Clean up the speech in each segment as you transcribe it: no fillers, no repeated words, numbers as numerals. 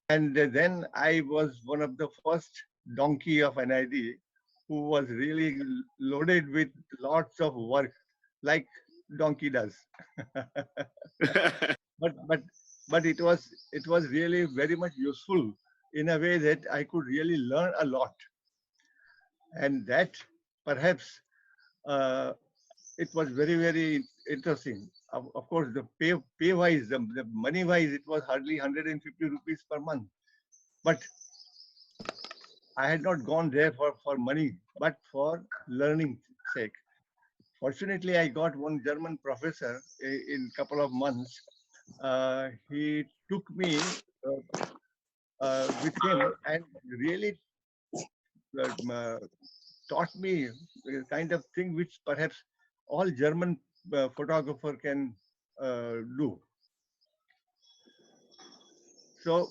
And then I was one of the first donkey of NID who was really loaded with lots of work, like donkey does. but but but it was really very much useful in a way that I could really learn a lot, and that perhaps uh, it was very interesting. Of course, the pay wise, the money wise, it was hardly 150 rupees per month. But I had not gone there for money, but for learning sake. Fortunately, I got one German professor in couple of months. He took me with him and really uh, taught me a kind of thing which perhaps all German photographer can do. So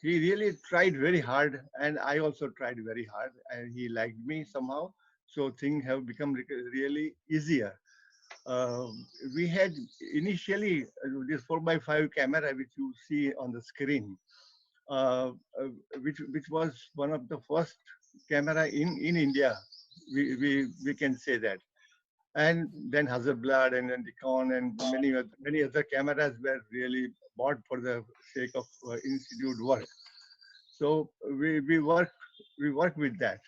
he really tried very hard, and I also tried very hard, and he liked me somehow. So things have become really easier. We had initially this 4x5 camera which you see on the screen, uh, uh, which was one of the first camera in India. We can say that. And then Hasselblad and then Nikon and many other cameras were really bought for the sake of institute work. So we work with that.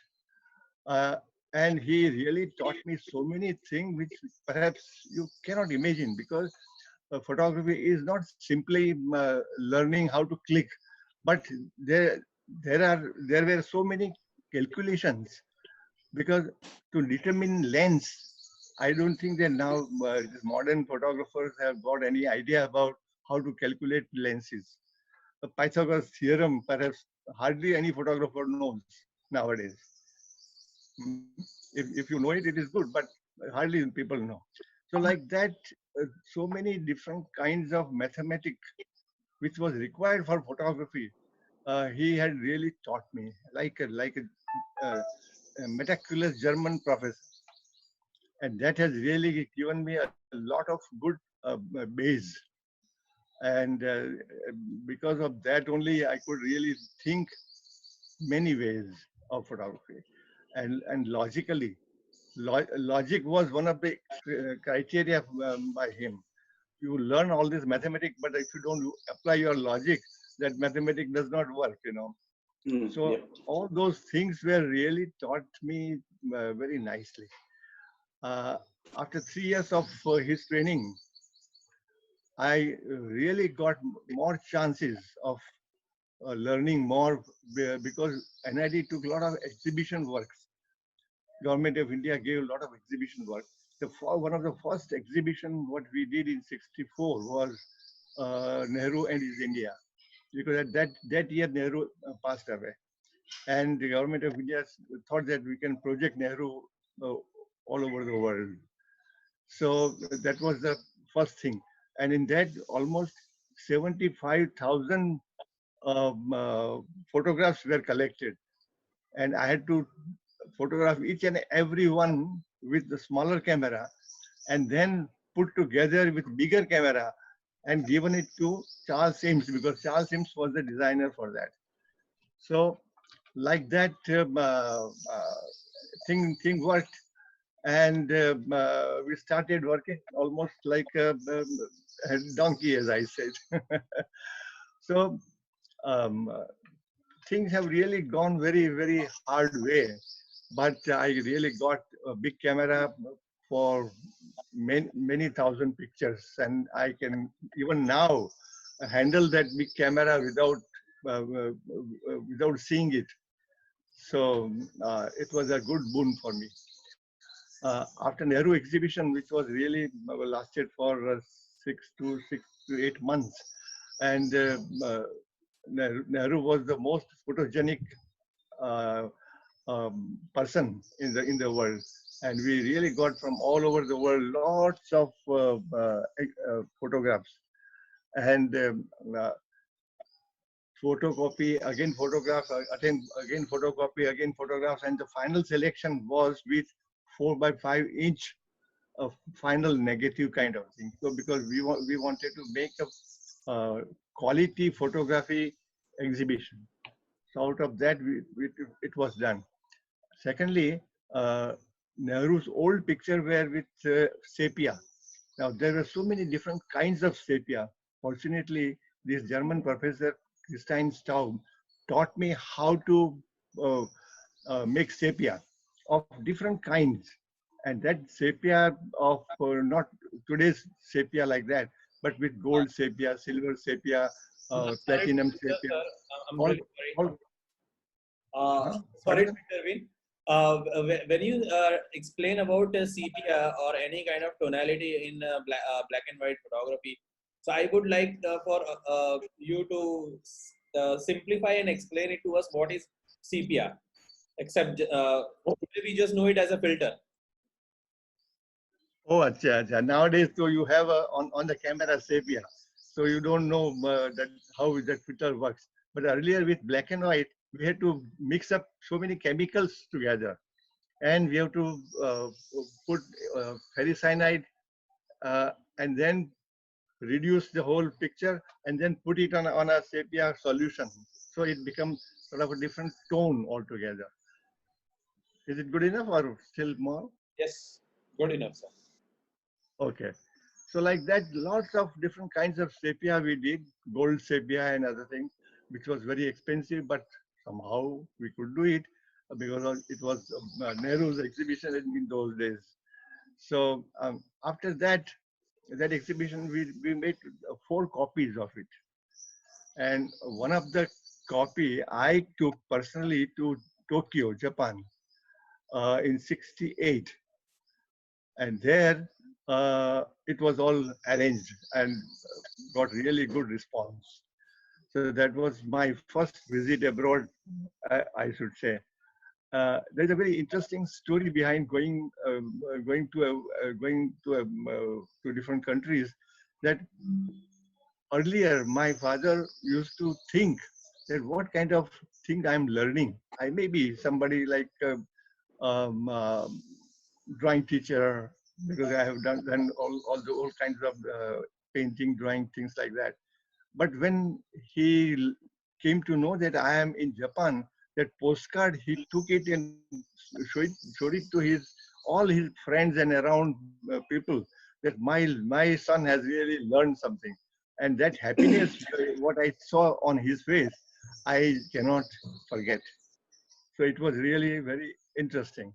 Uh, and he really taught me so many things which perhaps you cannot imagine, because photography is not simply learning how to click, but there there were so many calculations, because to determine lens, I don't think that now these modern photographers have got any idea about how to calculate lenses. The Pythagoras theorem, perhaps hardly any photographer knows nowadays. Mm. If you know it, it is good, but hardly people know. So like that, so many different kinds of mathematics which was required for photography, he had really taught me a meticulous German professor, and that has really given me a lot of good base. And because of that only, I could really think many ways of photography, and logically. Logic was one of the criteria by him. You learn all this mathematics, but if you don't apply your logic, that mathematics does not work, you know. Yeah. So all those things were really taught me very nicely. Uh, After 3 years of his training, I really got more chances of learning more, because NID took a lot of exhibition works. Government of India gave a lot of exhibition work. One of the first exhibition what we did in '64 was Nehru and his India, because at that year Nehru passed away, and the government of India thought that we can project Nehru all over the world. So that was the first thing, and in that almost 75,000 photographs were collected, and I had to photograph each and every one with the smaller camera, and then put together with bigger camera and given it to Charles Sims, because Charles Sims was the designer for that. So like that, thing worked, and we started working almost like a donkey, as I said. So um, things have really gone very hard way, but I really got a big camera for many thousand pictures, and I can even now handle that big camera without seeing it. So it was a good boon for me. After Nehru exhibition, which was really lasted for 6 to 8 months, and Nehru was the most photogenic uh, person in the world, and we really got from all over the world lots of photographs, and photocopy again photographs, again photocopy again photographs, and the final selection was with 4x5 inch of final negative kind of thing. So because we wanted to make a quality photography exhibition. So out of that, it was done. Secondly, uh, Nehru's old picture were with sepia. Now there were so many different kinds of sepia. Fortunately, this German professor Christine Staub taught me how to uh, make sepia of different kinds, and that sepia of not today's sepia like that, but with gold sepia, silver sepia, Sorry to platinum interrupt, sepia, sir. I'm all really sorry. all. Sorry Pardon? to intervene. When you explain about sepia or any kind of tonality in black and white photography, so I would like for you to simplify and explain it to us what is sepia. Except today we just know it as a filter. Oh, acha, acha. Nowadays, so you have on the camera sepia, so you don't know that how that filter works. But earlier with black and white, we had to mix up so many chemicals together, and we have to put ferricyanide and then reduce the whole picture and then put it on a sepia solution. So it becomes sort of a different tone altogether. Is it good enough or still more? Yes, good enough, sir. Okay. So like that, lots of different kinds of sepia we did, gold sepia and other things, which was very expensive, but somehow we could do it because it was Nehru's exhibition in those days. So after that exhibition, we made four copies of it. And one of the copy I took personally to Tokyo, Japan, in 68. And there it was all arranged and got really good response. So that was my first visit abroad, I should say. There's a very interesting story behind going to different countries. That earlier my father used to think that what kind of thing I'm learning. I may be somebody like um, uh, drawing teacher because I have done all kinds of painting, drawing, things like that. But when he came to know that I am in Japan, that postcard he took it and showed it to his all his friends and around people that my son has really learned something, and that happiness what I saw on his face, I cannot forget. So it was really very interesting.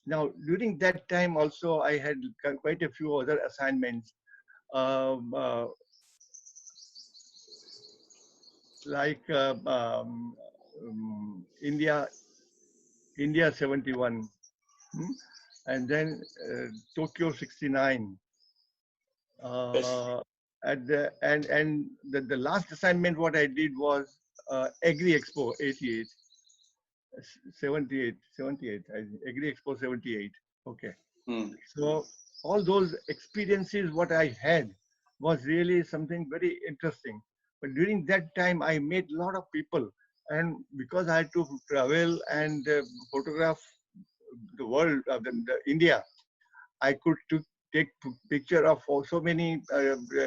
Now, during that time also, I had quite a few other assignments, um, uh, like India, India 71, hmm, and then Tokyo 69. Yes. Uh, and the last assignment what I did was Agri Expo 88, 78, 78, Agri Expo 78. Okay. Hmm. So all those experiences what I had was really something very interesting. But during that time, I met a lot of people, and because I had to travel and photograph the world, India, I could take picture of so many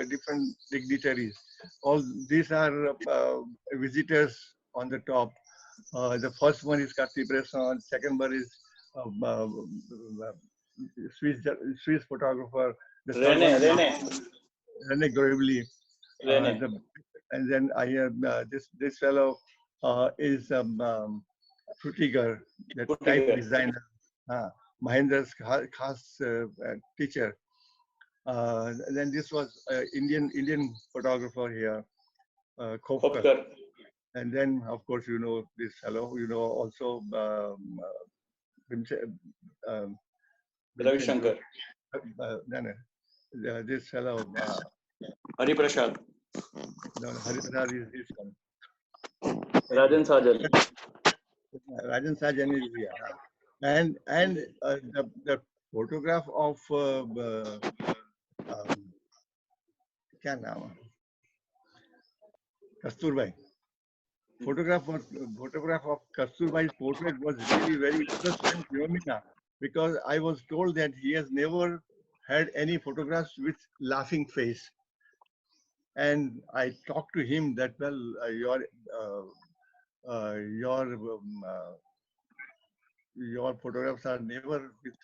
different dignitaries. All these are visitors on the top. The first one is Cartier Bresson, second one is um, uh, Swiss, Swiss photographer. The third one Rene, is Rene, René Gravely. Rene. And then I have this fellow is Frutiger, the type Puttiger. designer, Mahendra's khas teacher. Then this was Indian photographer here, Khopkar. Hopkar. And then, of course, you know this fellow. You know also Vincent, um, Ravi Vincent Shankar. no, no, this fellow, Hari Prasad. no, Hariprasad is this one. Rajan Sajal. Rajan Sajan is here. And the photograph of um, क्या नाम है? Kasturbai. Photograph was photograph of Kasturbai's portrait was really very interesting phenomena because I was told that he has never had any photographs with laughing face. And I talked to him that, well, uh, your photographs are never with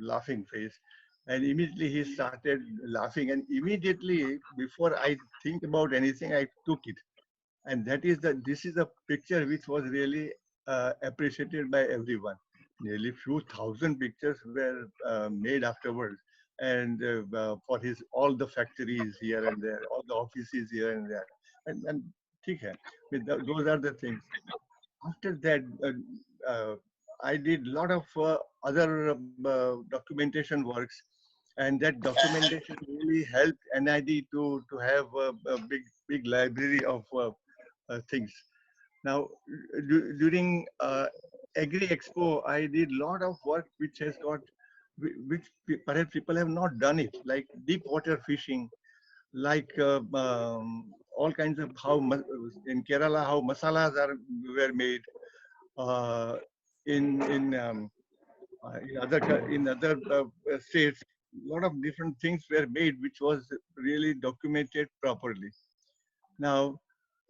laughing face. And immediately he started laughing, and immediately before I think about anything, I took it. And this is a picture which was really appreciated by everyone. Nearly few thousand pictures were made afterwards, and for his all the factories here and there, all the offices here and there, and ठीक है. Those are the things. After that, I did a lot of other documentation works, and that documentation really helped NID to have a big library of things. Now, during Agri Expo, I did a lot of work which has got, perhaps people have not done it, like deep water fishing, like all kinds of in Kerala how masalas are were made, uh, in in other states, a lot of different things were made, which was really documented properly. Now,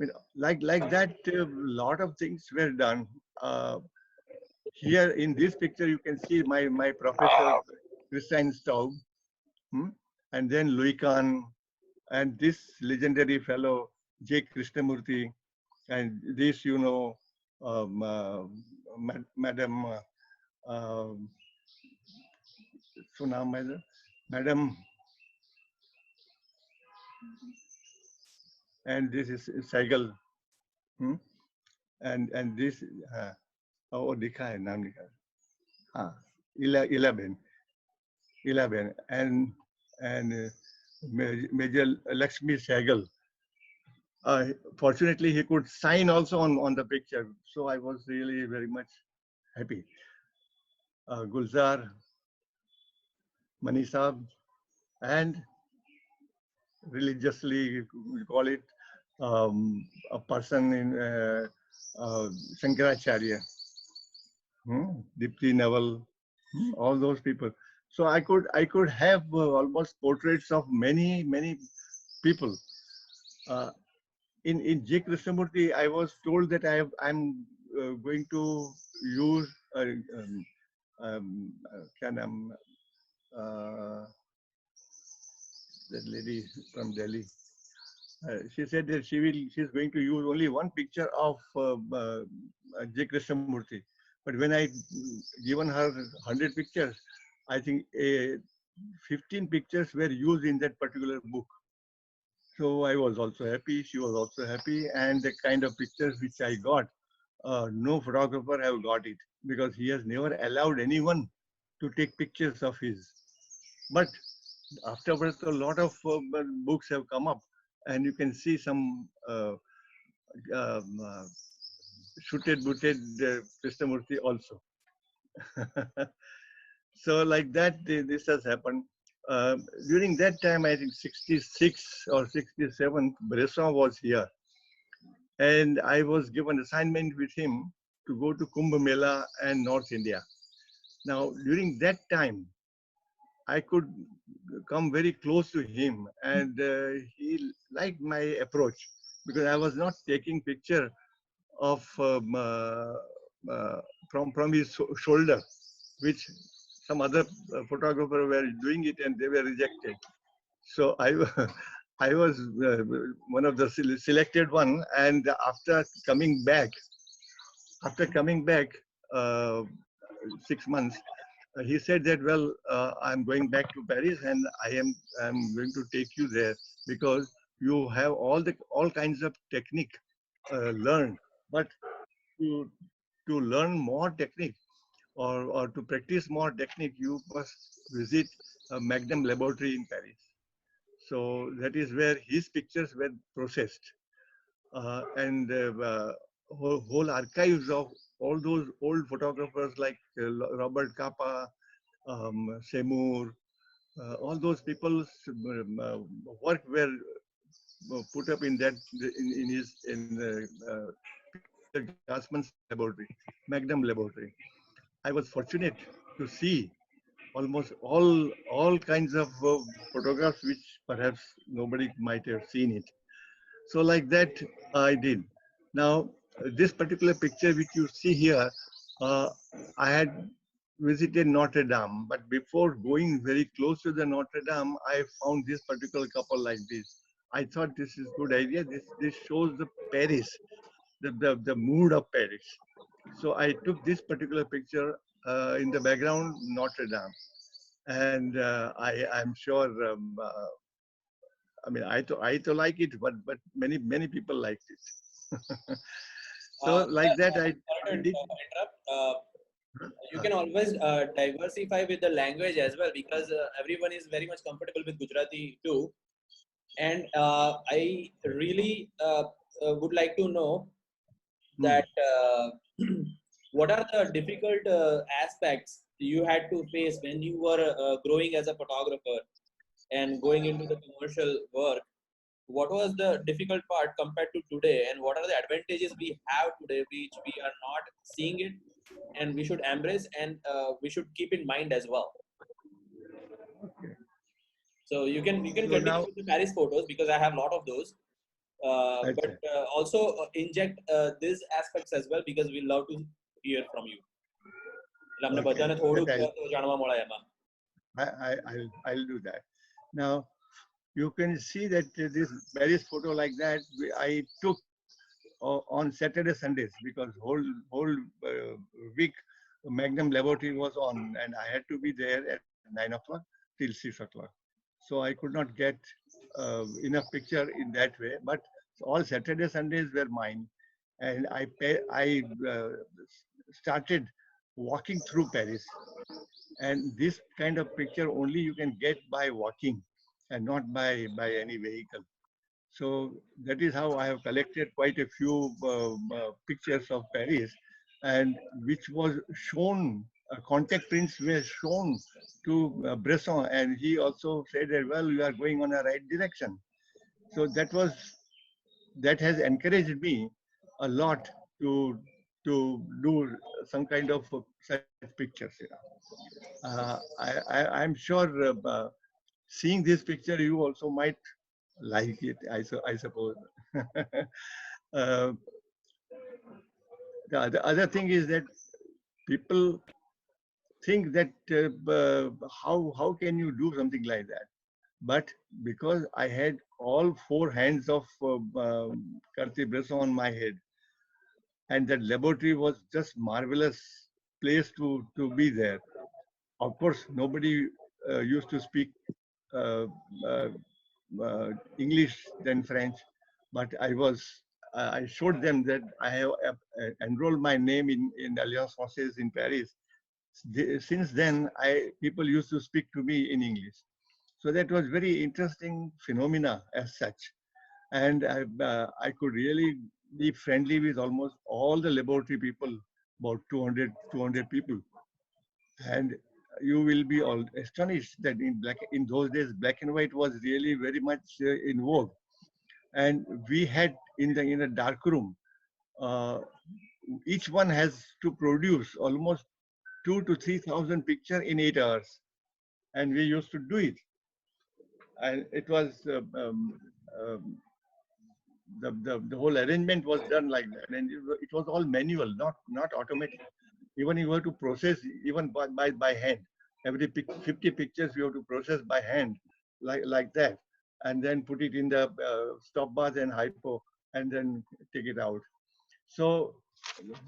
I mean, like that, a lot of things were done. Uh, Here in this picture, you can see my professor Christian Staub, hmm? And then Louis Kahn, and this legendary fellow J. Krishnamurti, and this Madam uh, so now Madam, and this is Saigal, hmm? And this oh दिखा है नाम लिखा है हाँ 11 11 and Major Lakshmi Saigal. Fortunately, he could sign also on the picture, so I was really very much happy. Gulzar, Manisab, and religiously we call it a person in uh, Shankaracharya, Dipti Naval, all those people. So I could have almost portraits of many people. Uh, in J. Krishnamurti, I was told that I'm going to use क्या नाम that lady from Delhi. She said that she's going to use only one picture of J. Krishnamurti. But when I given her 100 pictures, I think 15 pictures were used in that particular book. So I was also happy. She was also happy, and the kind of pictures which I got, no photographer have got it because he has never allowed anyone to take pictures of his. But afterwards, a lot of books have come up, and you can see some um, uh, shooted, booted Krishnamurti also. So like that, this has happened. Uh, During that time, I think 66 or 67, Bresson was here, and I was given assignment with him to go to Kumbh Mela and North India. Now, during that time, I could come very close to him, and he liked my approach because I was not taking picture of uh, from his shoulder, which some other photographer were doing it and they were rejected. So I I was one of the selected one, and after coming back uh, 6 months, he said that, well, I'm going back to Paris, and I'm going to take you there because you have all kinds of technique learned, but to learn more technique, or to practice more technique, you must visit a Magnum laboratory in Paris. So that is where his pictures were processed, and whole archives of all those old photographers like Robert Capa, Seymour, all those people's work were put up in Peter Gassman's laboratory, Magnum laboratory. I was fortunate to see. almost all kinds of photographs which perhaps nobody might have seen it. So like that I did. Now this particular picture which you see here, uh, I had visited Notre Dame, but before going very close to the Notre Dame, I found this particular couple like this. I thought this is good idea. This shows the Paris, the mood of Paris. So I took this particular picture in the background Notre Dame, and I'm sure. I mean, I to like it, but many people liked it. So like that, Sorry to I did. interrupt. You Uh, can always diversify with the language as well, because everyone is very much comfortable with Gujarati too. And I really would like to know hmm. that what are the difficult aspects you had to face when you were growing as a photographer and going into the commercial work? What was the difficult part compared to today, and what are the advantages we have today which we are not seeing it, and we should embrace, and we should keep in mind as well? Okay. So you can So continue now, with the Paris photos, because I have a lot of those, but okay, also inject these aspects as well, because we love to hear from you. એટલે અમને okay, બધાને that થોડુંક તો જાણવા મળે એમાં. I'll do that. Now you can see that this Paris photo like that I took on Saturday Sundays because whole week Magnum Laboratory was on and I had to be there at 9 o'clock till 6 o'clock. So I could not get enough picture in that way. But all Saturday Sundays were mine, and I started walking through Paris. And this kind of picture only you can get by walking and not by any vehicle. So that is how I have collected quite a few pictures of Paris, and which was shown, contact prints were shown to Bresson, and he also said that, well, you are going on a right direction. So that has encouraged me a lot to to do some kind of such pictures. I'm sure seeing this picture, you also might like it. I suppose. uh, the other thing is that people think that how can you do something like that? But because I had all four hands of Cartier-Bresson on my head, and that laboratory was just marvelous place to be there. Of course, nobody used to speak uh, uh, English than French, but I showed them that I have enrolled my name in Alliance Française in Paris. Since then, people used to speak to me in English. So that was very interesting phenomena as such. And I could really be friendly with almost all the laboratory people, about 200 people. And you will be all astonished that in those days, black and white was really very much in vogue. And we had in a dark room, uh, each one has to produce almost 2 to 3 thousand picture in 8 hours, and we used to do it. And it was um, the whole arrangement was done like that, and it was all manual, not automatic. Even you have to process even by hand. Every 50 pictures you have to process by hand, like that, and then put it in the stop bars and hypo, and then take it out. So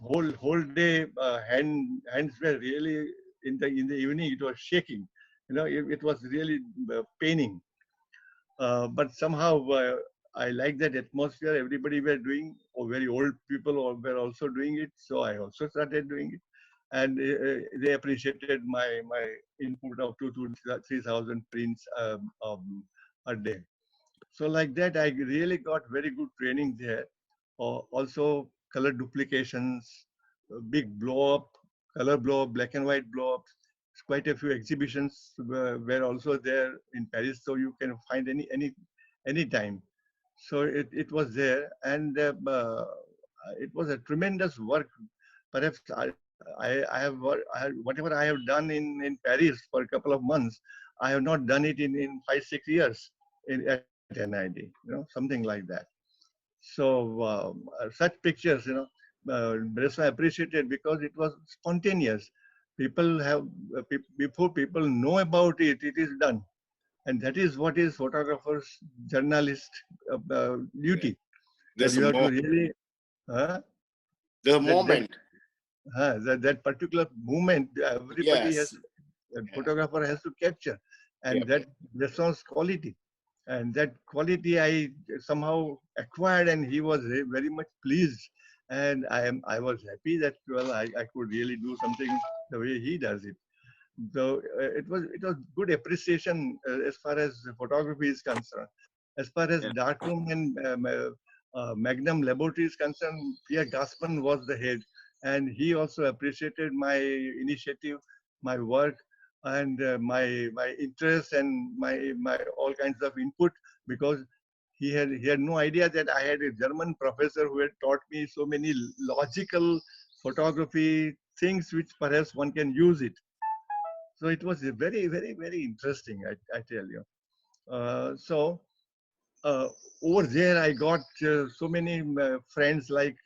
whole day hands were really in the evening. It was shaking. It was really paining. But somehow I like that atmosphere. Everybody were doing, or very old people were also doing it. So I also started doing it, and they appreciated my input of 2 to 3 thousand prints a day. So like that, I really got very good training there. Also, color duplications, big blow up, color blow up, black and white blow ups. Quite a few exhibitions were also there in Paris, so you can find any time. So it was there, and it was a tremendous work. Perhaps whatever I have done in Paris for a couple of months, I have not done it in 5 6 years at NID. Something like that. So such pictures, Bressa appreciated because it was spontaneous. People have before people know about it, it is done, and that is what is photographers, journalist Yeah. duty. That There's you a have to more really uh, the that moment. that particular moment everybody has Yes. a Yeah. photographer has to capture, and Yep. that response quality, and that quality I somehow acquired, and he was very much pleased, and I was happy that well I could really do something the way he does it. So it was good appreciation as far as photography is concerned. As far as Yeah. darkroom and Magnum Laboratory is concerned, Pierre Gassman was the head, and he also appreciated my initiative, my work, and my interest and my all kinds of input, because he had no idea that I had a German professor who had taught me so many logical photography things which perhaps one can use it. So it was very, very, very interesting, I tell you. So over there, I got so many friends like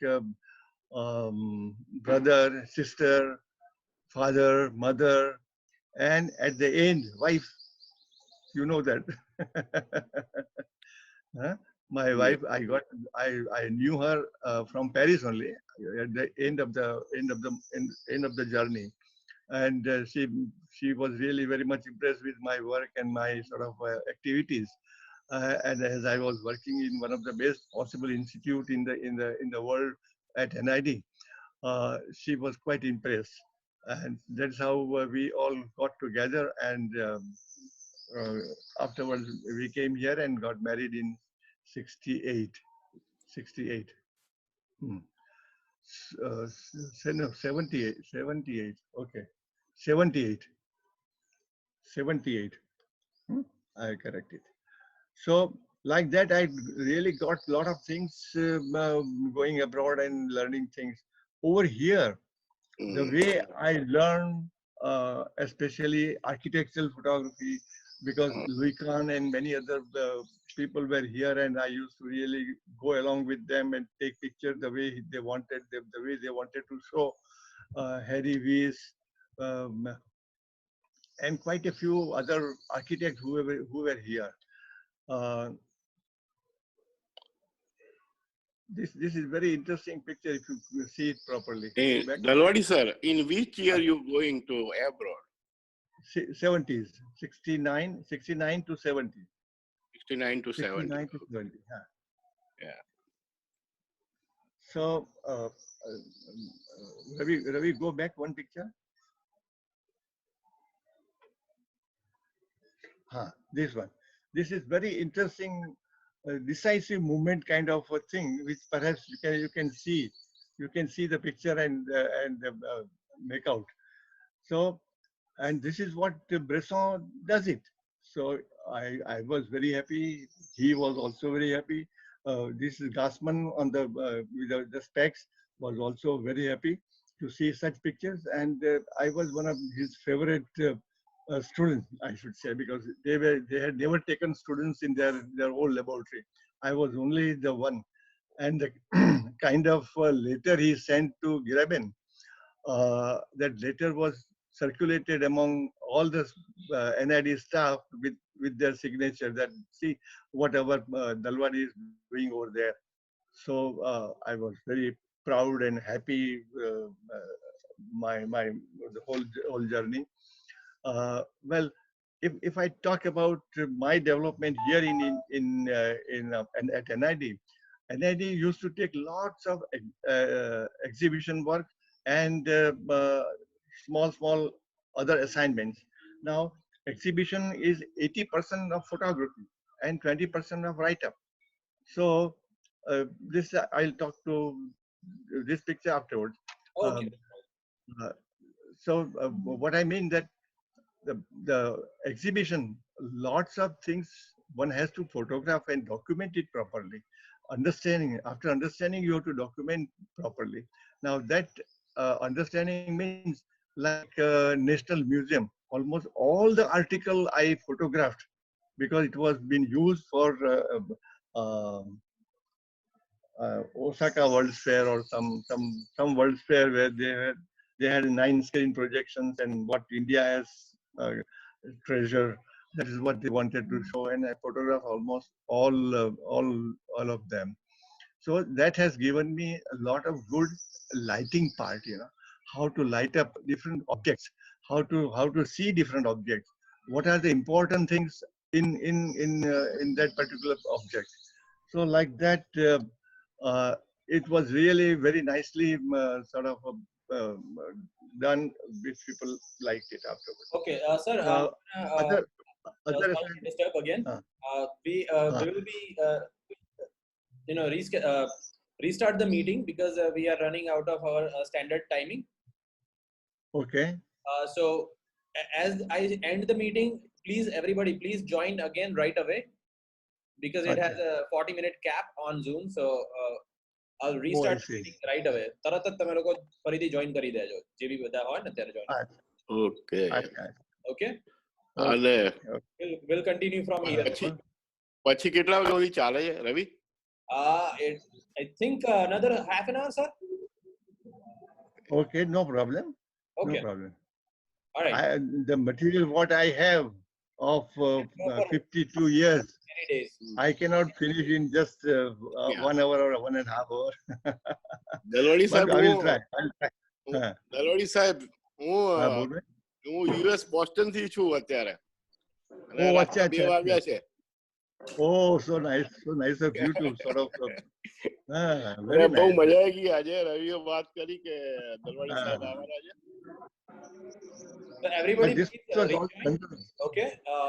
brother, sister, father, mother, and at the end, wife. You know that. Huh? My Yeah. wife, I knew her from Paris only at the end of the journey, and she was really very much impressed with my work and my sort of activities. And as I was working in one of the best possible institute in the world at NID, she was quite impressed, and that's how we all got together. And uh, afterwards, we came here and got married in 68. 68. Hmm. No, 78. 78. Okay. 78. 78. Hmm? I correct it. So like that, I really got a lot of things going abroad and learning things. Over here, the Mm. way I learned, especially architectural photography, because Mm. Louis Kahn and many other people were here, and I used to really go along with them and take pictures the way they wanted, the way they wanted to show. Harry Weiss, um, and quite a few other architects who were here. Uh, this is very interesting picture if you see it properly. Go back. Dalwadi sir, in which year Ah, you going to abroad? 70s, 69 to 70. 69 to 70. 69 to 70. Yeah. Yeah. So, Ravi, go back one picture. This one. This is very interesting, decisive movement kind of a thing, which perhaps you can see the picture and make out. So, and this is what Bresson does it. So I was very happy. He was also very happy. This is Gassman on with the specs was also very happy to see such pictures, and I was one of his favorite students, I should say, because they had never taken students in their whole laboratory. I was only the one, and the kind of letter he sent to Graben, that letter was circulated among all the NID staff with their signature that see whatever Dalwadi is doing over there. So I was very proud and happy my the whole journey. Well, if I talk about my development here at NID, NID used to take lots of exhibition work and small other assignments. Now, exhibition is 80% of photography and 20% of write-up. So this I'll talk to this picture afterwards. Okay. Um, uh, so what I mean that the exhibition, lots of things one has to photograph and document it properly. After understanding, you have to document properly. Now that understanding means like National Museum. Almost all the article I photographed because it was being used for Osaka World's Fair or some World's Fair where they had 9 screen projections and what India has uh, treasure. That is what they wanted to show, and I photographed almost all of them. So that has given me a lot of good lighting part, how to light up different objects, how to see different objects, what are the important things in that particular object. So like that, it was really very nicely sort of done, which people liked it afterwards. Okay, sir. Uh, other other Sorry to disturb again. uh, We will be restart the meeting because we are running out of our standard timing. okay. So as I end the meeting, please everybody please join again right away because it has Acha. a 40-minute cap on Zoom. So I'll Oh, I restart the see. meeting right away. તરત જ તમે લોકો ફરીથી join કરી દેજો જે બી બધા હોય ને ત્યારે join. Acha, okay acha, Okay, અને okay. we'll continue from here. પછી પછી કેટલા વાગ્યા સુધી ચાલે છે રવિ? I think another half an hour, sir. Okay, no problem. Okay, No problem. all right. The material what I have of Go for 52 years, many days. I cannot finish in just Yeah. 1 hour or 1.5 hour. Dalwadi But સાહેબ I will હું try. I'll try. Dalwadi સાહેબ બોલ ભાઈ. હું US Boston થી છું અત્યારે અને Oh, રાતના acha, 2 acha, વાગ્યા acha. છે. Oh, so nice of you to sort of. અને Very બહુ nice. મજા આવી ગઈ આજે રવિએ વાત કરી કે દલવાડી Ah. સાહેબ આવવાના છે. So everybody, But this please was all. rejoin. Okay, Ah,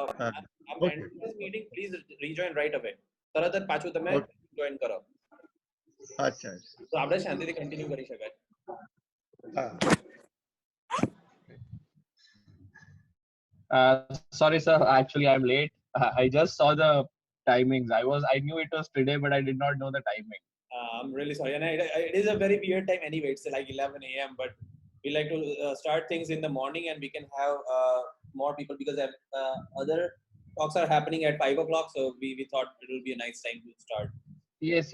I'm okay. ending this meeting. Please rejoin right away. તરત જ પાછું તમે Okay. join કરો. Acha. તો આપણે શાંતિથી continue કરી શકાય. Ah. Sorry, sir. Actually, I'm late. I just saw the timings. I knew it was today, but I did not know the timing. I'm really sorry, and it is a very weird time anyway. It's like 11 a.m. But we like to start things in the morning, and we can have more people because other talks are happening at 5 o'clock. So we thought it will be a nice time to start. Yes.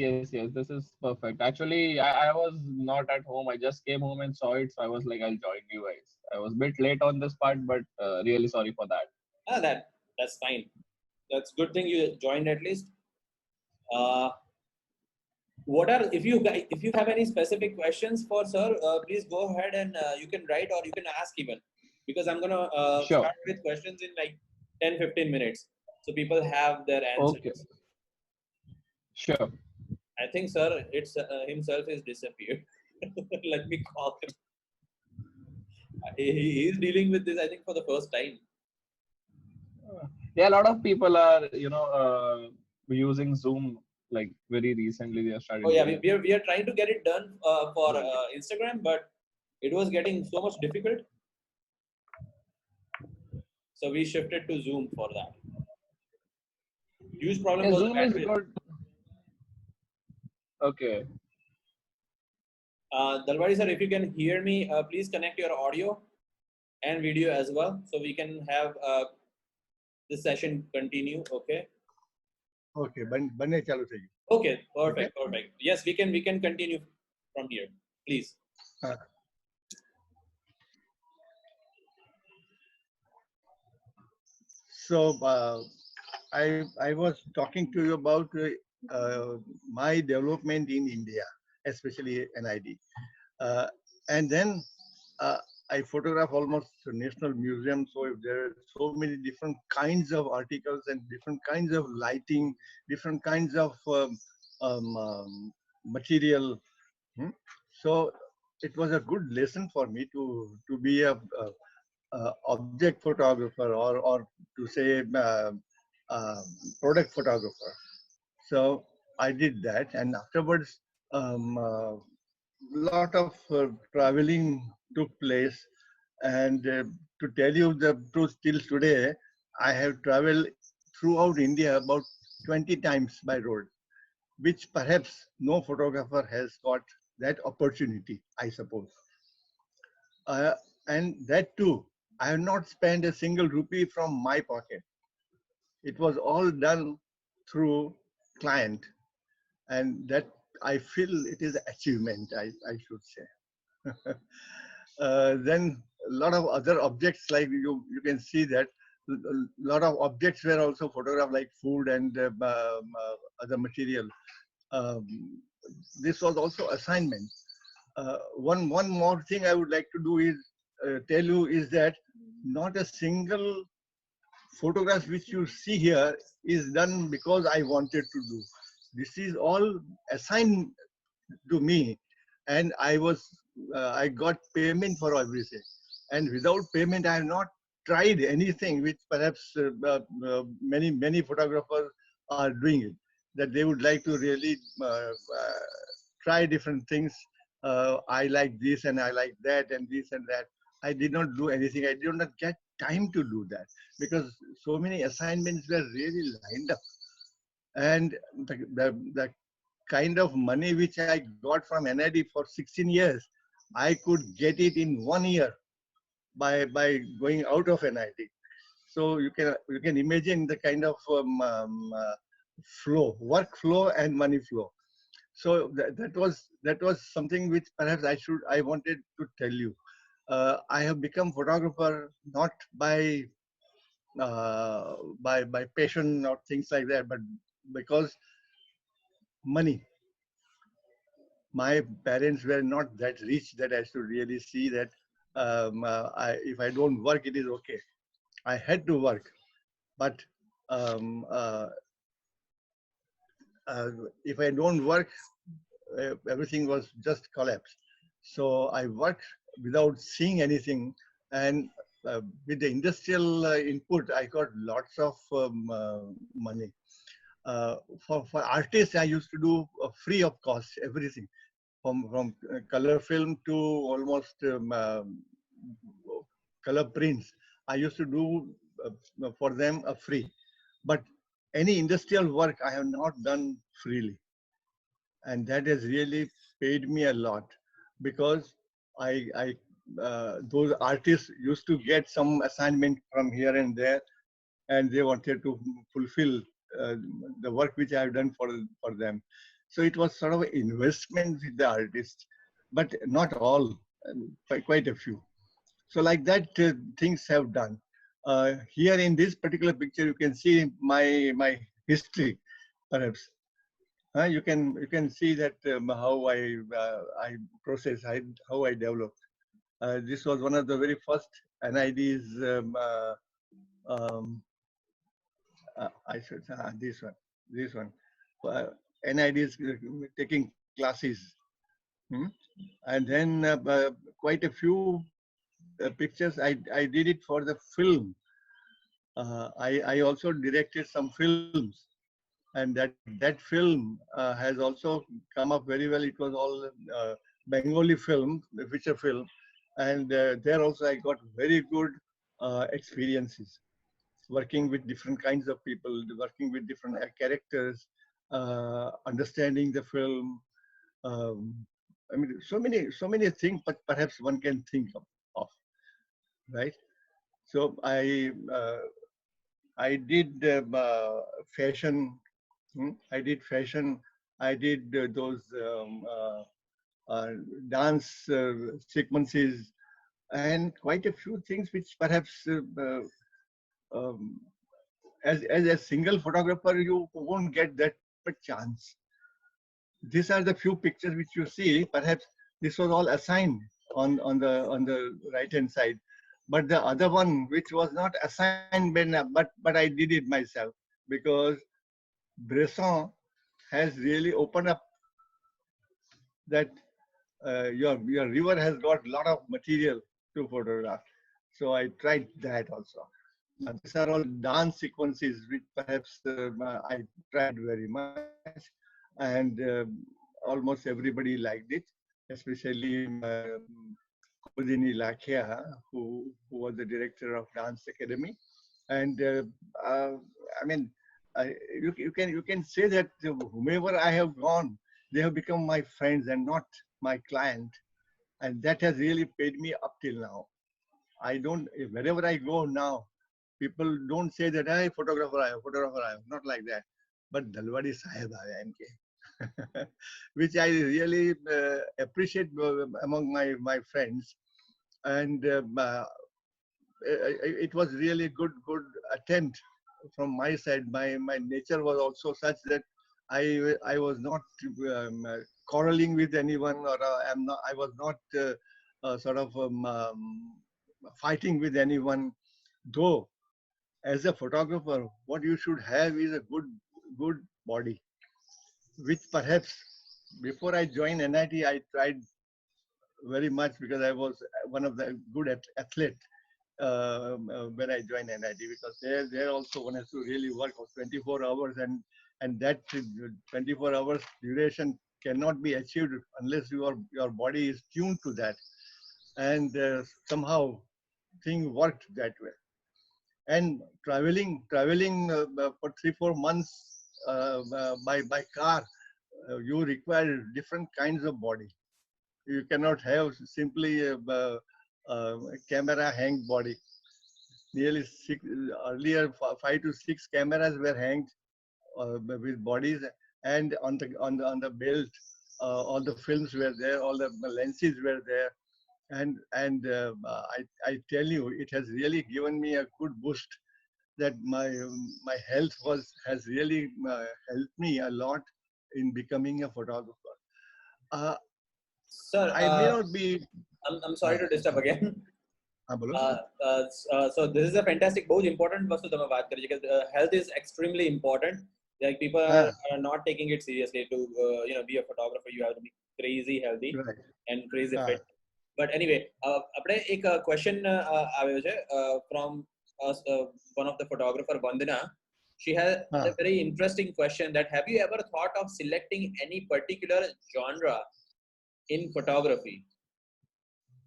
This is perfect. Actually, I was not at home. I just came home and saw it, so I was like, I'll join you guys. I was a bit late on this part, but really sorry for that. That's fine. That's good thing you joined at least. What are if you have any specific questions for sir, please go ahead and you can write or you can ask even because I'm gonna Sure. start with questions in like 10-15 minutes so people have their answers. Okay. Sure. I think sir it's himself is disappeared. Let me call him. He is dealing with this I think for the first time. Yeah, a lot of people are using Zoom like very recently. They are starting. Oh yeah, doing we are trying to get it done for Instagram, but it was getting so much difficult. So we shifted to Zoom for that. Huge problem Yeah, was the Zoom is bandwidth. good. Okay. Dalwadi sir, if you can hear me, please connect your audio and video as well, so we can have the session continue. Okay. Okay. બંને ચાલુ થઈ ગયું. Okay. Perfect. Yes, we can continue from here, please. Ah. So I was talking to you about my development in India, especially NID, and then I photograph almost the National Museum. So if there are so many different kinds of articles and different kinds of lighting, different kinds of material. So it was a good lesson for me to be a object photographer or to say uh, product photographer. So I did that, and afterwards, lot of traveling took place. And to tell you the truth, till today, I have traveled throughout India about 20 times by road, which perhaps no photographer has got that opportunity, I suppose. uh, and that too, I have not spent a single rupee from my pocket. It was all done through client, and that I feel it is achievement. I should say. Then a lot of other objects, like you can see that a lot of objects were also photographed, like food and other material. Um, this was also assignment. One more thing I would like to do is tell you is that not a single photograph which you see here is done because I wanted to do. This is all assigned to me, and I got payment for everything, and without payment I have not tried anything which perhaps many photographers are doing it, that they would like to really try different things. I like this and I like that and this and that. I did not do anything. I did not get time to do that because so many assignments were really lined up, and the kind of money which I got from NID for 16 years, I could get it in 1 year by going out of NID. So you can imagine the kind of flow, work flow and money flow. So that was something which perhaps I wanted to tell you. I have become photographer not by passion or things like that, but because money. My parents were not that rich that I should really see that if I don't work, it is okay. I had to work, but um, uh, uh, if I don't work, everything was just collapsed. So I worked without seeing anything, and with the industrial input, I got lots of money. For artists, I used to do free of cost everything from color film to almost color prints. I used to do for them a free, but any industrial work I have not done freely, and that has really paid me a lot because I those artists used to get some assignment from here and there, and they wanted to fulfill uh, the work which I have done for them. So it was sort of an investment with the artist, but not all, quite a few. So like that, things have done. Here in this particular picture, you can see my history, perhaps. You can see that how I process, how I developed. This was one of the very first NIDs. Um, I should this one. Uh, NIDs taking classes, hmm? And then quite a few pictures. I did it for the film. I also directed some films, and that film has also come up very well. It was all Bengali film, the feature film, and there also I got very good experiences working with different kinds of people, working with different characters, understanding the film. Um, I mean, so many things, but perhaps one can think of, right? So I did fashion. I did fashion. I did those uh, dance sequences and quite a few things which perhaps um, as a single photographer you won't get that much chance. These are the few pictures which you see. Perhaps this was all assigned on the right hand side, but the other one which was not assigned, but I did it myself because Bresson has really opened up that your river has got a lot of material to photograph. So I tried that also. These are all dance sequences which perhaps I tried very much, and almost everybody liked it, especially Kodini Lakhia, who was the director of Dance Academy. And uh, I mean, you can say that whomever I have gone, they have become my friends and not my client. and that has really paid me up till now. I don't, wherever I go now, people don't say that, hey, photographer, I am. Not like that. But Dalwadi Sahib I am, which I really appreciate among my friends. And it was really good attempt from my side. My nature was also such that I was not quarreling with anyone, or I was not sort of fighting with anyone. Though as a photographer, what you should have is a good body, which perhaps before I joined NIT, I tried very much because I was one of the good athlete when I joined NIT, because there also one has to really work for 24 hours, and that 24 hours duration cannot be achieved unless your body is tuned to that, and somehow thing worked that way. And traveling for 3-4 months by car, you require different kinds of body. You cannot have simply a camera hang body. Nearly earlier 5 to 6 cameras were hanged with bodies, and on the belt, all the films were there, all the lenses were there, and I tell you, it has really given me a good boost. That my health has really helped me a lot in becoming a photographer. Uh, Sir, I may not be. I'm sorry to disturb again. बोलो. So this is a fantastic, बहुत important वस्तु તમે વાત કરી છે કે health is extremely important. Like people are not taking it seriously. To be a photographer, you have to be crazy healthy Right. and crazy Ah, fit. But anyway, આપણે એક question આવ્યો છે from one of the photographer Vandana. She has ah. a very interesting question that have you ever thought of selecting any particular genre in photography?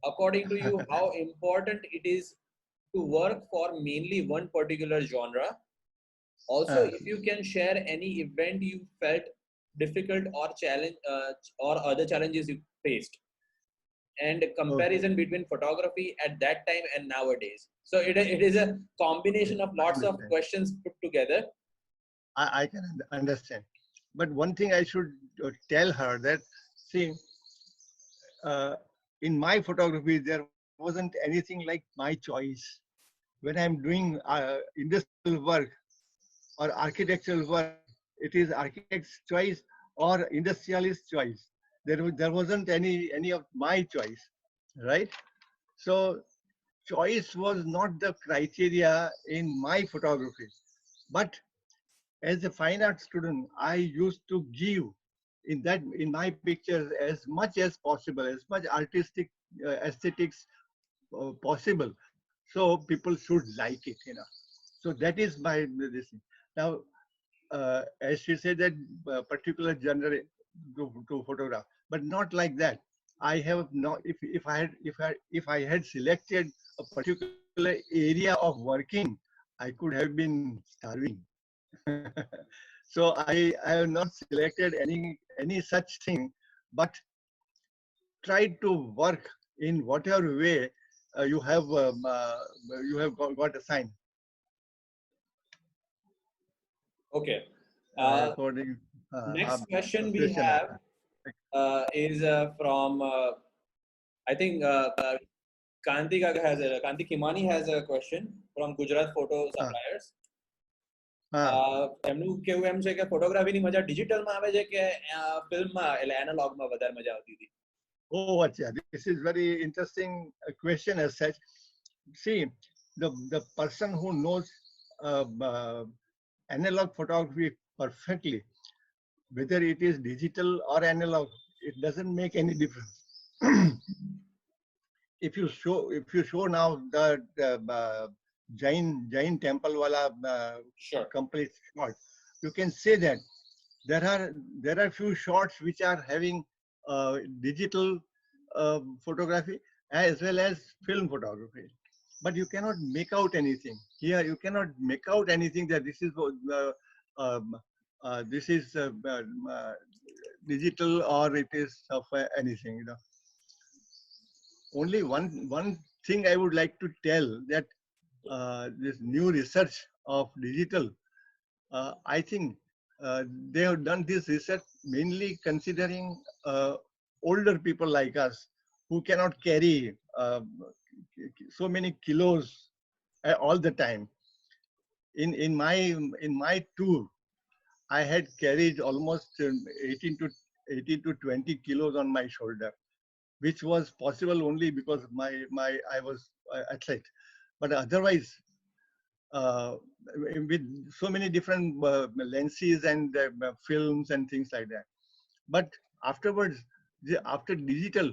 According to you, how important it is to work for mainly one particular genre? Also, Ah. if you can share any event you felt difficult or challenge or other challenges you faced, and Okay. comparison between photography at that time and nowadays. So it is a combination of I lots of understand. questions put together. I can understand. But one thing I should tell her that, see, uh, in my photography, there wasn't anything like my choice. When I'm doing industrial work or architectural work, it is architect's choice or industrialist choice. There wasn't any of my choice, right? So choice was not the criteria in my photography. But as a fine art student, I used to give in my pictures as much as possible, as much artistic aesthetics possible, so people should like it. So that is my this thing. Now, as she said, that particular genre to photograph, but not like that. I have not. If I had selected a particular area of working, I could have been starving. So I have not selected any such thing, but tried to work in whatever way you have got assigned Okay. according Next question we question. have is from I think Kanti Kimani has a question from Gujarat Photo Ah, Suppliers. ah. એમનું કેવું એમ છે કે ફોટોગ્રાફીની મજા ડિજિટલમાં આવે છે કે ફિલ્મમાં એટલે એનાલોગમાં વધારે મજા આવતી હતી. Oh, yeah. This is very interesting question as such. See, the person who knows analog photography perfectly, whether it is digital or analog, it doesn't make any difference. If you show now the Jain temple wala Sure. complete shot, you can say that there are few shots which are having digital photography as well as film photography, but you cannot make out anything here. You cannot make out anything that um, this is digital or it is of anything. only one thing I would like to tell that this new research of digital, I think they have done this research mainly considering older people like us who cannot carry so many kilos all the time. In my tour, I had carried almost 18 to 20 kilos on my shoulder, which was possible only because my I was athlete. But otherwise, uh, with so many different lenses and films and things like that. But afterwards, after digital,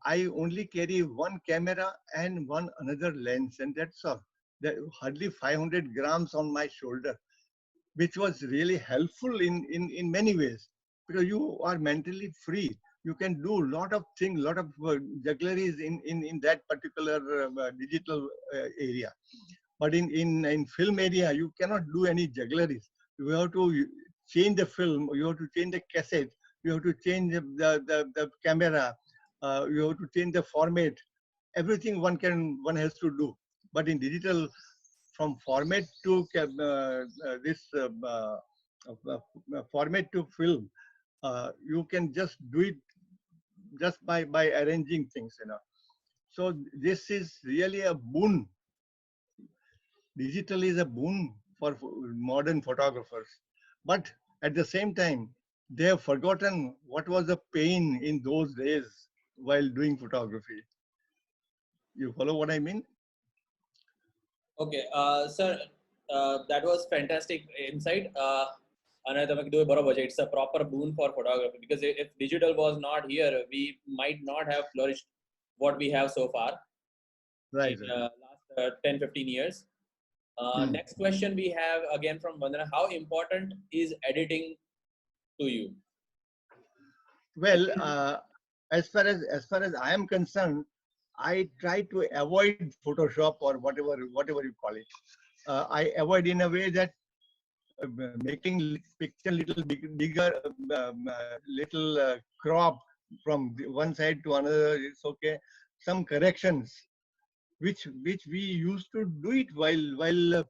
I only carry one camera and one another lens, and that's all. That hardly 500 grams on my shoulder, which was really helpful in many ways because you are mentally free. You can do a lot of things, lot of juggleries in that particular digital area. But in film area, you cannot do any juggleries. You have to change the film, you have to change the cassette, you have to change the camera, you have to change the format. Everything one has to do. But in digital, from format to this format to film, you can just do it just by arranging things, you know. So this is really a boon. Digital is a boon for modern photographers. But at the same time, they have forgotten what was the pain in those days while doing photography. You follow what I mean? Okay, sir, that was fantastic insight. અને તમે કીધું એ બરોબર છે. It's a proper boon for photography because if digital was not here, we might not have flourished what we have so far Right, in right. last 10-15 years. Hmm. Next question we have again from Vandana. How important is editing to you? Well, as far as I am concerned, I try to avoid Photoshop or whatever you call it. I avoid in a way that making picture little bigger, little crop from one side to another. It's okay. Some corrections, which we used to do it while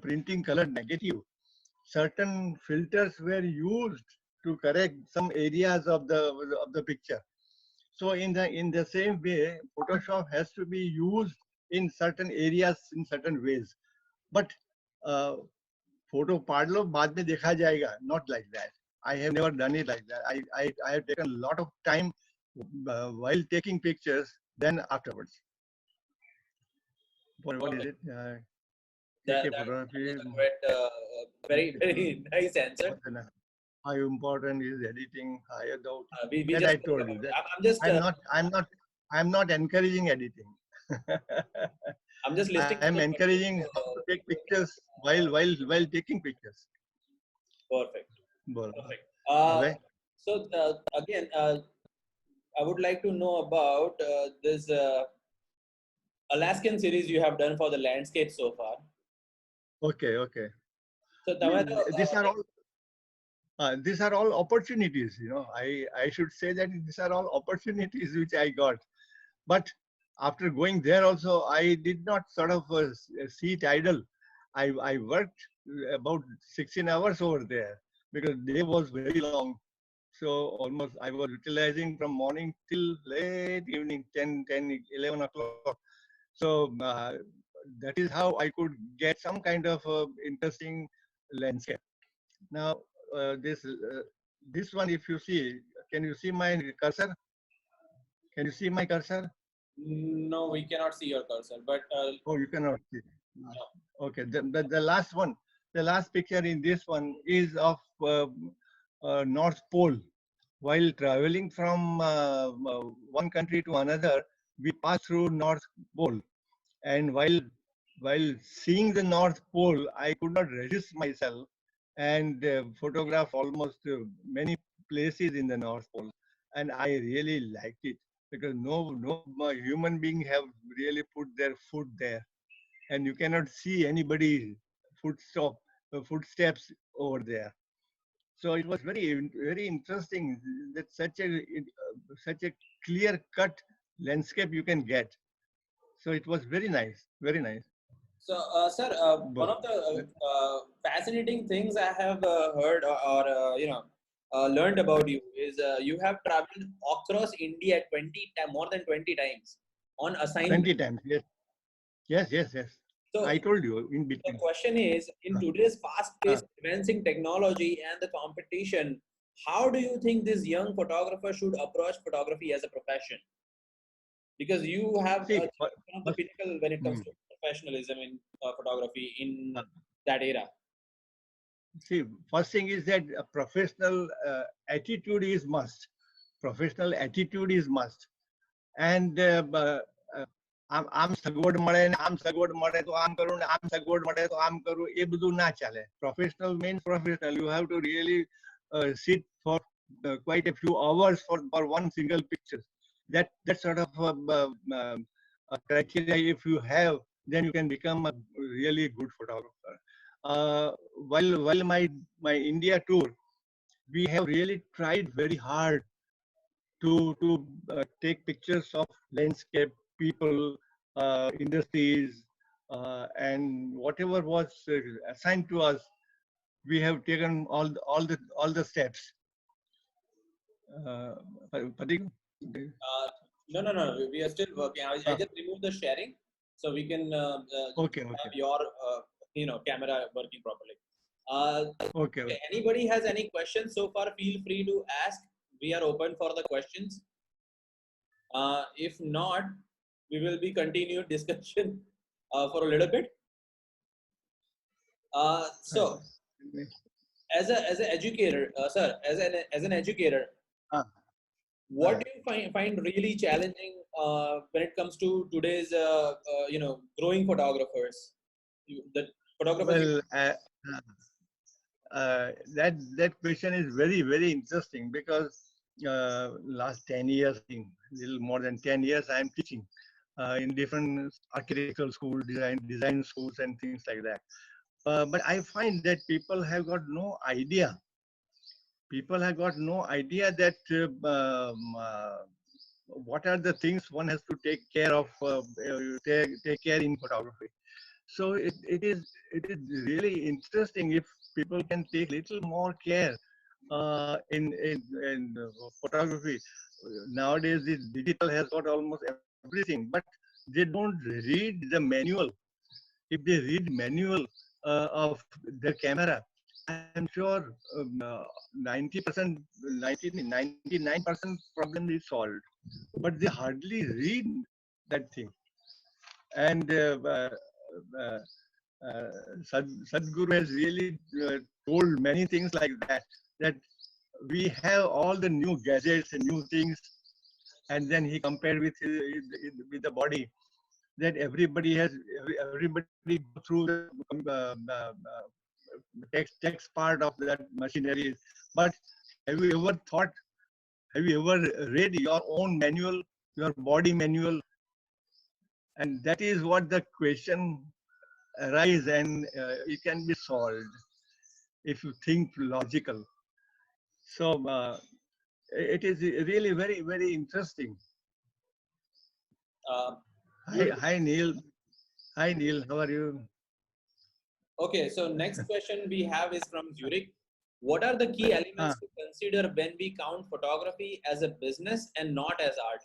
printing colored negative. Certain filters were used to correct some areas of the picture. So in the same way, Photoshop has to be used in certain areas in certain ways. But uh, photo पाड़ लो बाद में देखा जाएगा, not like that. I have never done it like that. I have taken a lot of time while taking pictures than afterwards. What is Okay, it? that, Take a that, that photography. was a quite very nice answer. How important is editing? I don't. We That just I spoke told you about it. that I'm just I'm not encouraging editing. I'm just I listing am the encouraging how to take pictures while taking pictures. perfect. Bol. Perfect. Abhay? So again, I would like to know about this Alaskan series you have done for the landscape so far. Okay, okay. So તમે તો, These are all these are all opportunities. I should say that these are all opportunities which I got. But after going there also, I did not sort of sit idle. I worked about 16 hours over there because day was very long. So almost I was utilizing from morning till late evening, 11 o'clock. So that is how I could get some kind of interesting landscape. Now, this one, if you see, can you see my cursor? Can you see my cursor? no, we cannot see your cursor, but Oh, you cannot see. no. Okay, the last one, the last picture in this one is of North Pole. While traveling from one country to another, we pass through North Pole, and while seeing the North Pole, I could not resist myself and photograph almost many places in the North Pole, and I really liked it because no human being have really put their foot there, and you cannot see anybody footsteps over there. So it was very interesting that such a clear cut landscape you can get. So it was very nice, very nice. So, sir, one But of the fascinating things I have heard or learned about you is you have traveled across India more than 20 times on 20 assignment. times, yes, yes, yes, yes. So, I told you in the between. question is, in Uh, today's uh, fast-paced advancing technology and the competition, how do you think this young photographer should approach photography as a profession? Because you have See, achieved one of the first, pinnacle when it comes hmm, to professionalism in photography in uh, that era. see, first thing is that a professional attitude is must. Professional attitude is must. And આમ સગવડ મળે ને આમ સગવડ મળે તો આમ કરું ને આમ સગવડ મળે તો આમ કરું એ બધું ના ચાલે. Professional means professional. You have to really sit for quite a few hours for one single picture. That sort of criteria if you have, then you can become a really good photographer. While my India tour, we have really tried very hard to take pictures of landscape, people, industries, and whatever was assigned to us. We have taken all the steps. Uh, Pratik? Uh, no. We are still working. I Ah, just removed the sharing so we can okay, okay, have your camera working properly. Uh, okay, okay. okay. Anybody has any questions so far? Feel free to ask. We are open for the questions. If not, we will be continued discussion for a little bit. So, as an educator, sir, as an educator, Ah, what ah. do you find really challenging when it comes to today's growing photographers? The photographers. Well, that question is very very interesting because last 10 years, I think little more than 10 years, I am teaching in different architectural school, design schools and things like that. But I find that people have got no idea that what are the things one has to take care of, take care in photography. So it is really interesting if people can take little more care in photography. Nowadays, the digital has got almost everything, but they don't read the manual. If they read manual of their camera, I am sure 90%, 99% problem is solved. But they hardly read that thing. And uh, uh, Sadhguru has really told many things like that, that we have all the new gadgets and new things, and then he compared with the body, that everybody go through the text part of that machinery. But have you ever thought, have you ever read your own manual, your body manual? And that is what the question arise, and it can be solved if you think logical. So it is really very very interesting. Hi, Beautiful. hi Neil. Hi Neil, how are you? Okay, so next question we have is from Zurich. What are the key Ah, elements to consider when we count photography as a business and not as art?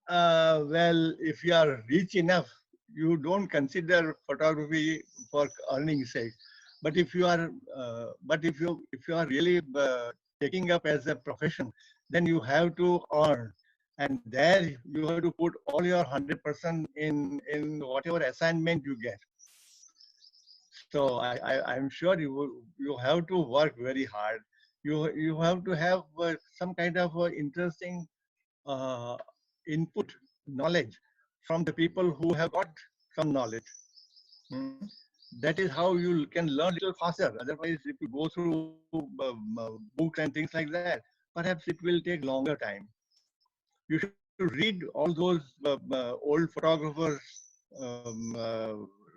well, if you are rich enough, you don't consider photography for earning sake. But if you are really taking up as a profession, then you have to earn, and there you have to put all your 100% in whatever assignment you get. So I'm sure you have to work very hard. You have to have some kind of interesting uh, input knowledge from the people who have got some knowledge. Hmm. That is how you can learn little faster. Otherwise, if you go through books and things like that, perhaps it will take longer time. You should read all those old photographers'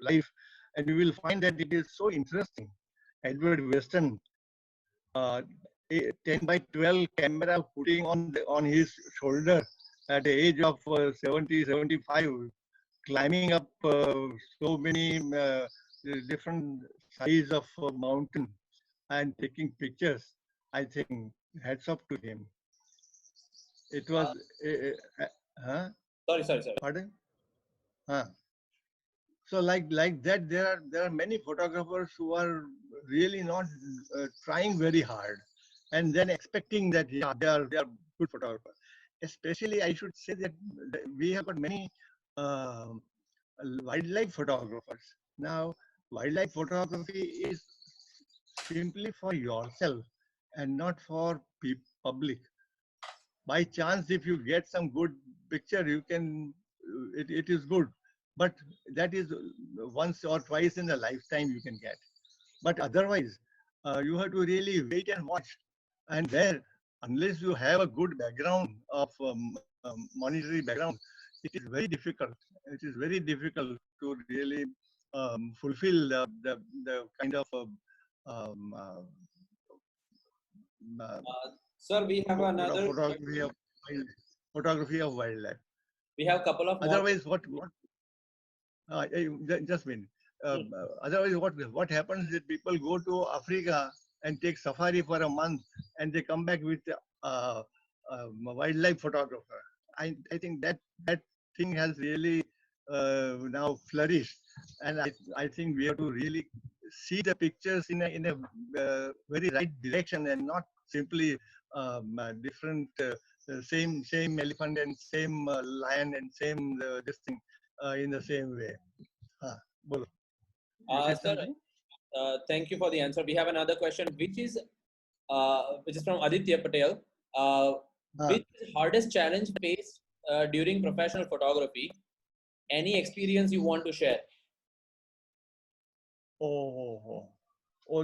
life, and you will find that it is so interesting. Edward Weston, uh, 10 by 12 camera putting on his shoulder at the age of 70, 75, climbing up so many different sides of mountain and taking pictures. I think hats off to him. It was, Uh, huh? sorry. Pardon? Huh? So like that, there are many photographers who are really not trying very hard, and then expecting that yeah they are good photographers. Especially, I should say that we have got many uh, wildlife photographers now. Wildlife photography is simply for yourself and not for public. By chance, if you get some good picture, you can it is good, but that is once or twice in a lifetime you can get. But otherwise, you have to really wait and watch. And there, unless you have a good background of monetary background, it is very difficult. It is very difficult to really fulfill the kind of um, uh, Sir, we have another photography question. of photography of wildlife. We have a couple of more. Otherwise, what just win. Otherwise, what happens is people go to Africa and take safari for a month, and they come back with a wildlife photographer. I think that thing has really now flourished, and I think we have to really see the pictures in a very right direction and not simply different same elephant and same lion and same this thing in the same way. हाँ, बोलो. You said Sir, something? thank you for the answer. We have another question, which is from Aditya Patel. हाँ. Which is hardest challenge faced during professional photography? Any experience you want to share?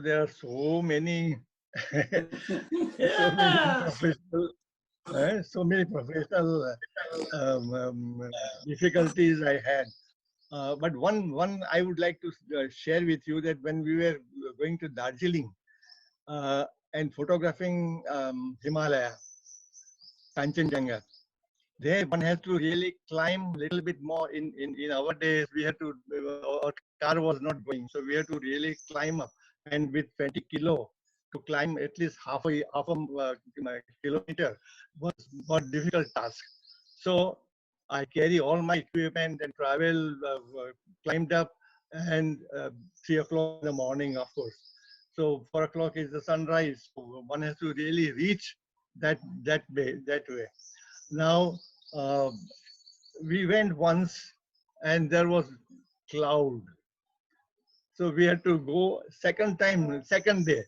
There are so many, so many professional difficulties I had. But one I would like to share with you that when we were going to Darjeeling uh, and photographing Himalaya, Kanchenjunga, there one has to really climb a little bit more. In our days, we had to, our car was not going, so we had to really climb up. And with 20 kilo, to climb at least half a kilometer was difficult task. So I carry all my equipment and travel, climbed up, and 3 o'clock in the morning, of course. So 4 o'clock is the sunrise. So one has to really reach that way. Now uh, we went once, and there was cloud, so we had to go second time, second day,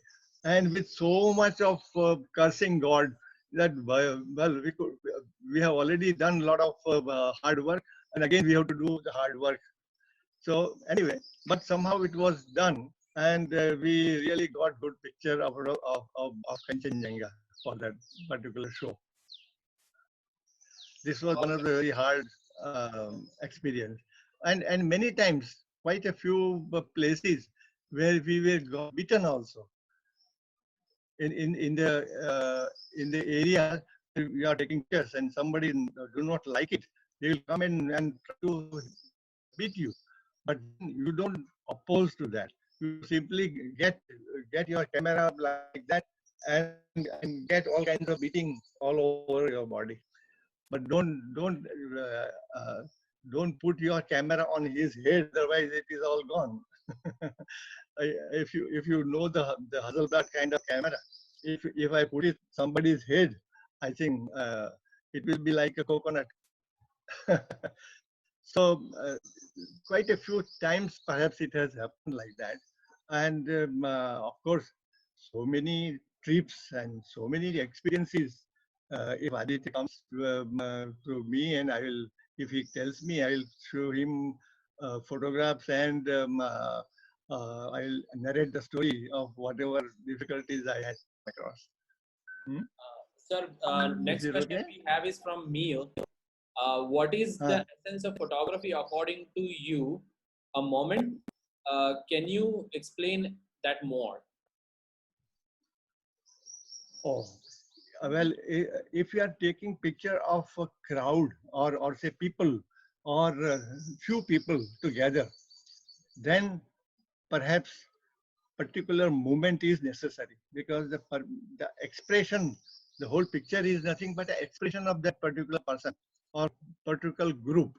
and with so much of cursing God that well we have already done a lot of hard work, and again we have to do the hard work. So anyway, but somehow it was done, and we really got good picture of Kanchenjunga for that particular show. This was one of the very hard experience, and many times quite a few places where we were beaten also in the area we are taking pictures and somebody do not like it, they will come in and try to beat you, but then you don't oppose to that. You simply get your camera like that and get all kinds of beating all over your body. But don't put your camera on his head, otherwise it is all gone. If you know the Hasselblad kind of camera, if I put it somebody's head, I think it will be like a coconut. So quite a few times perhaps it has happened like that, and of course so many trips and so many experiences. If Aditya comes to me, and I will, if he tells me, I will show him photographs, and I'll narrate the story of whatever difficulties I had come across. Hmm? Sir, Is next it question okay? we have is from Mio. What is Huh. the essence of photography according to you? A moment. Can you explain that more? Oh, well, if you are taking picture of a crowd or say people or few people together, then perhaps particular movement is necessary because the expression, the whole picture is nothing but an expression of that particular person or particular group.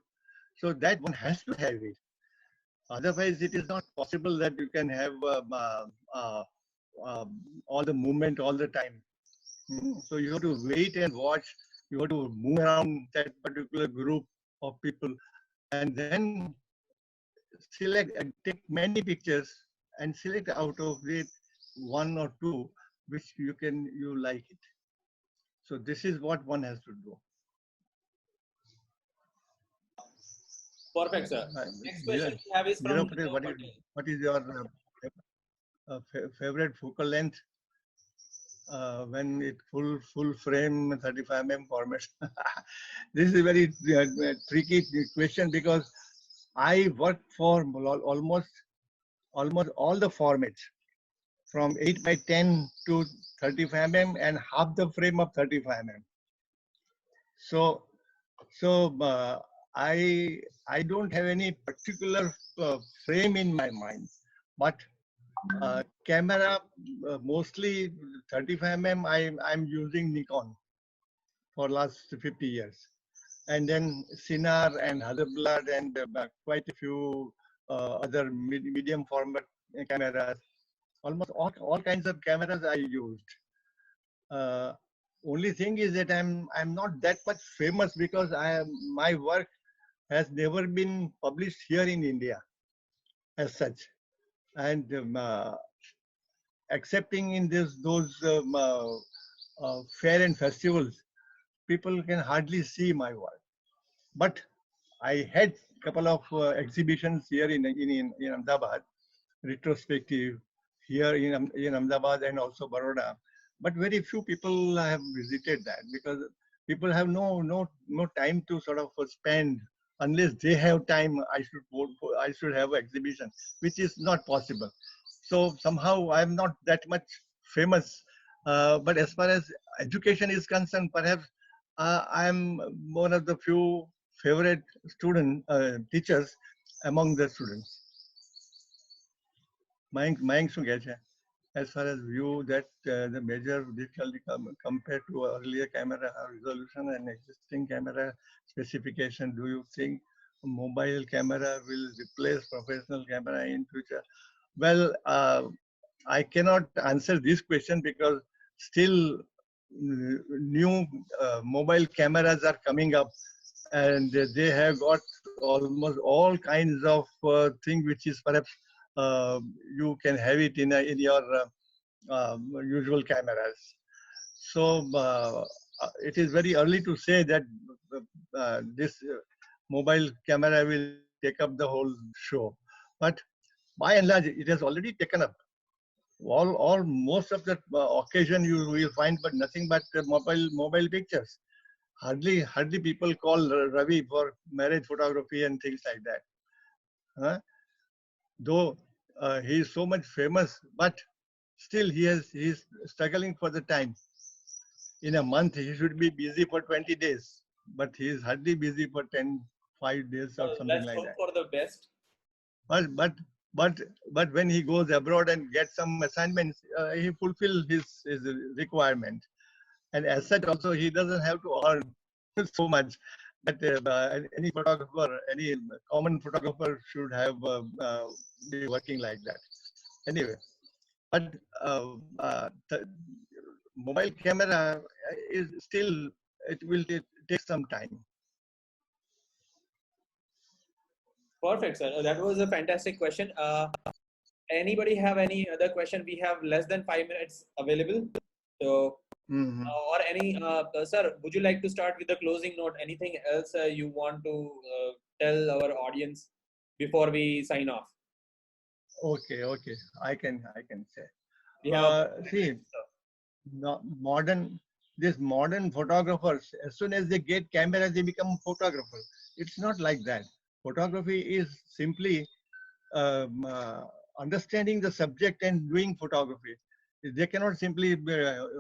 So that one has to have it. Otherwise, it is not possible that you can have uh, all the movement all the time. So you have to wait and watch. You have to move around that particular group of people, and then select and take many pictures and select out of it one or two which you like it. So this is what one has to do. Perfect, sir. Uh, Next Neera, question we have is from Neera Patel, Neerav Patel. what is your favorite focal length when it full frame 35 mm format? This is a very tricky question because I worked for almost all the formats from 8 by 10 to 35 mm and half the frame of 35 mm. So, so I don't have any particular frame in my mind, but camera mostly 35 mm. I'm using Nikon for last 50 years, and then Sinar and Hasselblad and quite a few other medium format cameras. Almost all kinds of cameras I used. Uh, Only thing is that I'm not that much famous because my work has never been published here in India as such, and excepting in those fair and festivals, people can hardly see my work. But I had a couple of exhibitions here in Ahmedabad, retrospective here in Ahmedabad and also Baroda. But very few people have visited that because people have no time to sort of spend unless they have time. I should have an exhibition, which is not possible. So somehow I'm not that much famous. But as far as education is concerned, perhaps I'm one of the few favorite student teachers among the students. Mayank શું કહે છે? As far as view that the major difficulty compared to earlier camera resolution and existing camera specification, do you think mobile camera will replace professional camera in future? Well, I cannot answer this question because still new mobile cameras are coming up and they have got almost all kinds of thing which is perhaps you can have it in your usual cameras. So it is very early to say that this mobile camera will take up the whole show, but by and large it has already taken up all most of the occasion you will find but nothing but mobile pictures. Hardly people call Ravi for marriage photography and things like that. Huh? Though he is so much famous, but still he's struggling for the time. In a month, he should be busy for 20 days, but he is hardly busy for 5 days or something Let's like hope that. for the best. But but but but when he goes abroad and gets some assignments, he fulfills his requirement. And as such, also he doesn't have to earn so much that any photographer, any common photographer should have be working like that. Anyway, but the mobile camera is still it will take some time. Perfect, sir. That was a fantastic question. Anybody have any other question? We have less than 5 minutes available. So, Mhm. or any, sir, would you like to start with the closing note? Anything else you want to tell our audience before we sign off? Okay. I can say. We have See, modern these modern photographers, as soon as they get cameras, they become photographers. It's not like that. Photography is simply understanding the subject and doing photography. They cannot simply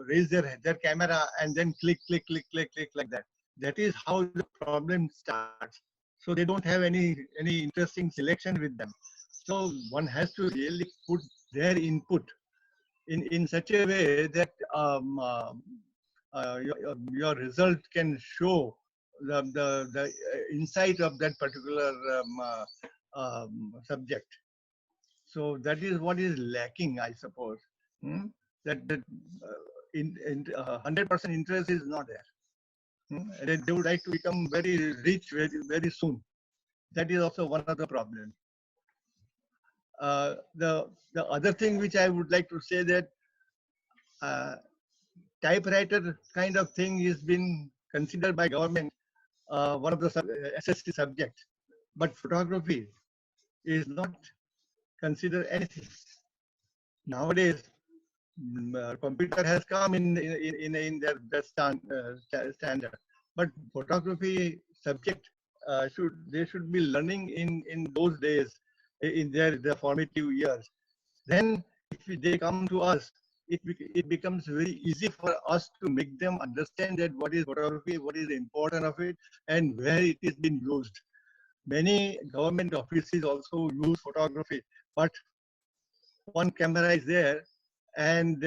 raise their camera and then click, click, click, click, click like that. That is how the problem starts. So they don't have any interesting selection with them. So one has to really put their input in such a way that your result can show the insight of that particular subject. So that is what is lacking, I suppose. Hmm? That 100% interest is not there. They would like to become very rich very soon. That is also one of the problems. The other thing which I would like to say that uh, typewriter kind of thing is been considered by government one of the SST subjects, but photography is not considered anything nowadays. Computer has come in their standard, but photography subject should be learning in those days, in their formative years. Then if they come to us, it becomes very easy for us to make them understand that what is photography, what is the importance of it, and where it is being used. Many government offices also use photography, but one camera is there, and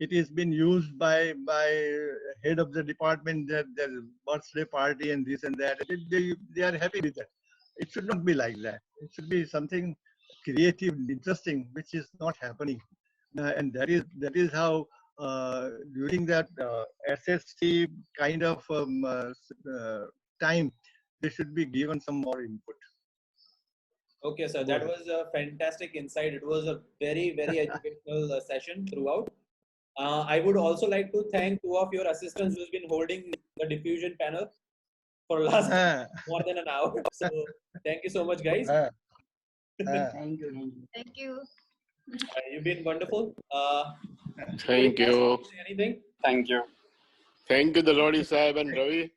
it is been used by head of the department, their birthday party and this and that. They are happy with that. It should not be like that. It should be something creative, interesting, which is not happening. And that is how during that SST kind of time, they should be given some more input. Okay, sir, that was a fantastic insight. It was a very, very educational session throughout. I would also like to thank two of your assistants who's been holding the diffusion panel for last more than an hour. So thank you so much, guys. Thank you. Thank you. You've been wonderful. Thank you. Anything? Thank you. Thank you, Dalwadi Sahib and Ravi.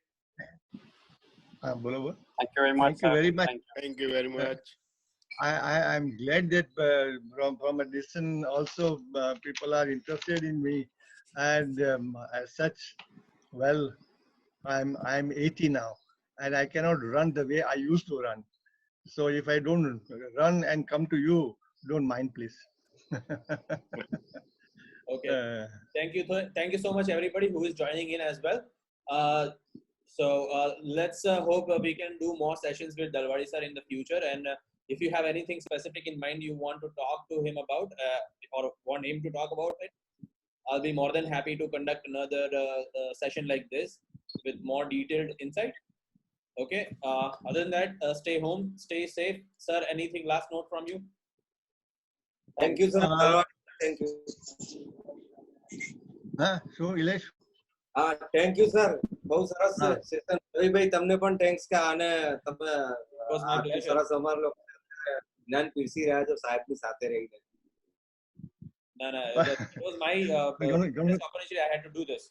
Bolo. Thank you very much. Thank you sir. very much. Thank you very much. I'm glad that from a distance also people are interested in me, and as such, well, I'm 80 now, and I cannot run the way I used to run. So if I don't run and come to you, don't mind, please. Okay. Thank you so much, everybody who is joining in as well. Let's hope we can do more sessions with Dalwadi sir in the future. And if you have anything specific in mind you want to talk to him about, or want him to talk about it, I'll be more than happy to conduct another session like this with more detailed insight. Okay. Other than that, stay home, stay safe. Sir, anything last note from you? Thank you, sir. Thank you. શું Ilesh? Thank you sir, બહુ સરસ session. રવિભાઈ તમને પણ thanks કે આને તમે આટલું સરસ અમારા લોકો જ્ઞાન પીરસી રહ્યા છો સાહેબની સાથે રહીને. No, it was my best opportunity. I had to do this.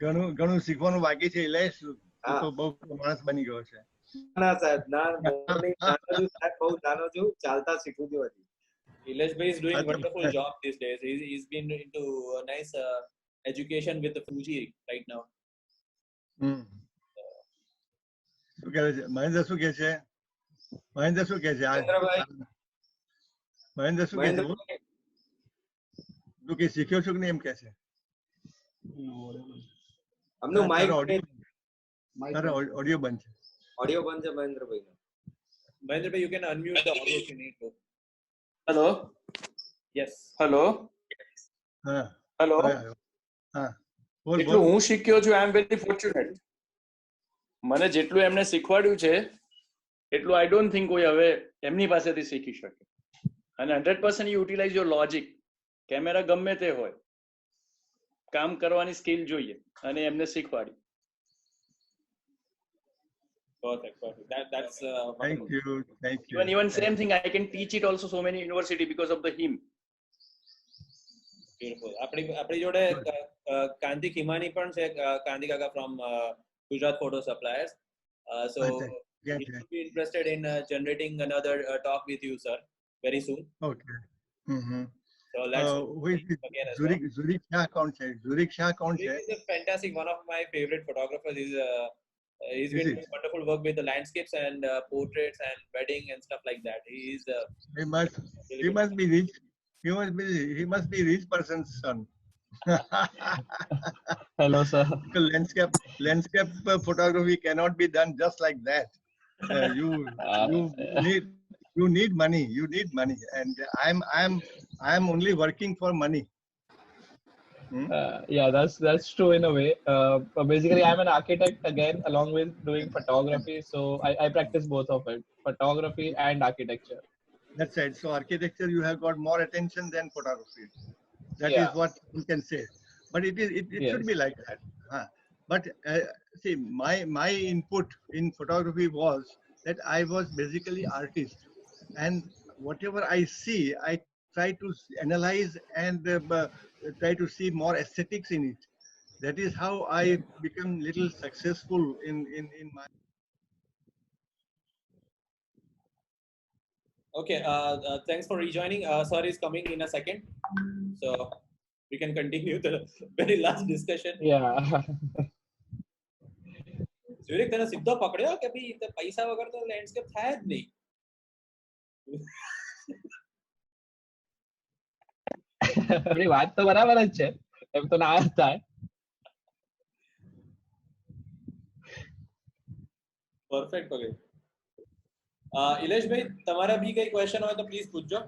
ઘણું શીખવાનું બાકી છે ઇલેશ. તો બહુ માણસ બની ગયો છે. ના સાહેબ, ના સાહેબ, બહુ નાનો છું, ચાલતા શીખું છું હજી. Ilesh bhai is doing a wonderful job these days. He's been into a nice education with the Fuji right now. શું કહે છે મહેન્દ્ર? શું કહે છે મહેન્દ્ર? શું કહે છે મહેન્દ્ર? શું કહે છે? તું કઈ શીખ્યો છું કે નહીં એમ કહે છે? અમનું માઇક ઓડિયો બંધ છે. ઓડિયો બંધ છે મહેન્દ્રભાઈ. Mahendra bhai, you can unmute the audio if you need to. Hello. Yes. Hello. Hello. એટલું હું શીખ્યો છું. આઈ એમ વેરી ફોર્ચ્યુનેટ. મને જેટલું એમને શીખવાડ્યું છે એટલું આઈ ડોન્ટ થિંક કોઈ હવે એમની પાસેથી શીખી શકે. અને 100% યુટિલાઇઝ યોર લોજિક. કેમેરા ગમે તે હોય, કામ કરવાની સ્કિલ જોઈએ અને એમને શીખવાડી. Perfect. That's thank you. Even same thing I can teach it also so many university because of the him. Beautiful. આપણી જોડે કાંતિ ખીમાની પણ છે, કાંતિ કાકા from Gujarat Photo Suppliers. So he will be interested in generating another talk with you, sir, very soon. Okay. Hmm So let's who is it? again as well. Zurich Shah कौन से? Zurich Shah कौन से? He's a fantastic, one of my favorite photographers. He's Is been it? doing wonderful work with the landscapes and portraits and wedding and stuff like that. He's He must really he good. must be rich. He must be rich person's son. Hello, sir. Because landscape photography cannot be done just like that. You Uh, need money. You need money, and I'm only working for money. yeah, that's true in a way. But basically, I'm an architect again, along with doing photography. So I practice both of it, photography and architecture. That's right. So architecture, you have got more attention than photography. That Yeah. is what you can say. But it should be Yes. like that. Huh. But see, my input in photography was that I was basically artist, and whatever I see, I try to analyze and try to see more aesthetics in it. That is how I become little successful in my. Okay, thanks for rejoining. Sir is coming in a second, so we can continue the very last discussion. Yeah. Zurich તને સીધો પકડ્યો કે ભાઈ પૈસા વગર તો landscape થાય જ નહીં. આપણી વાત તો બરાબર જ છે, એમ તો ના જ થાય. પરફેક્ટ પકડ્યો. ઇલેશભાઈ તમારા બી કઈ ક્વેશ્ચન હોય તો પ્લીઝ પૂછજો.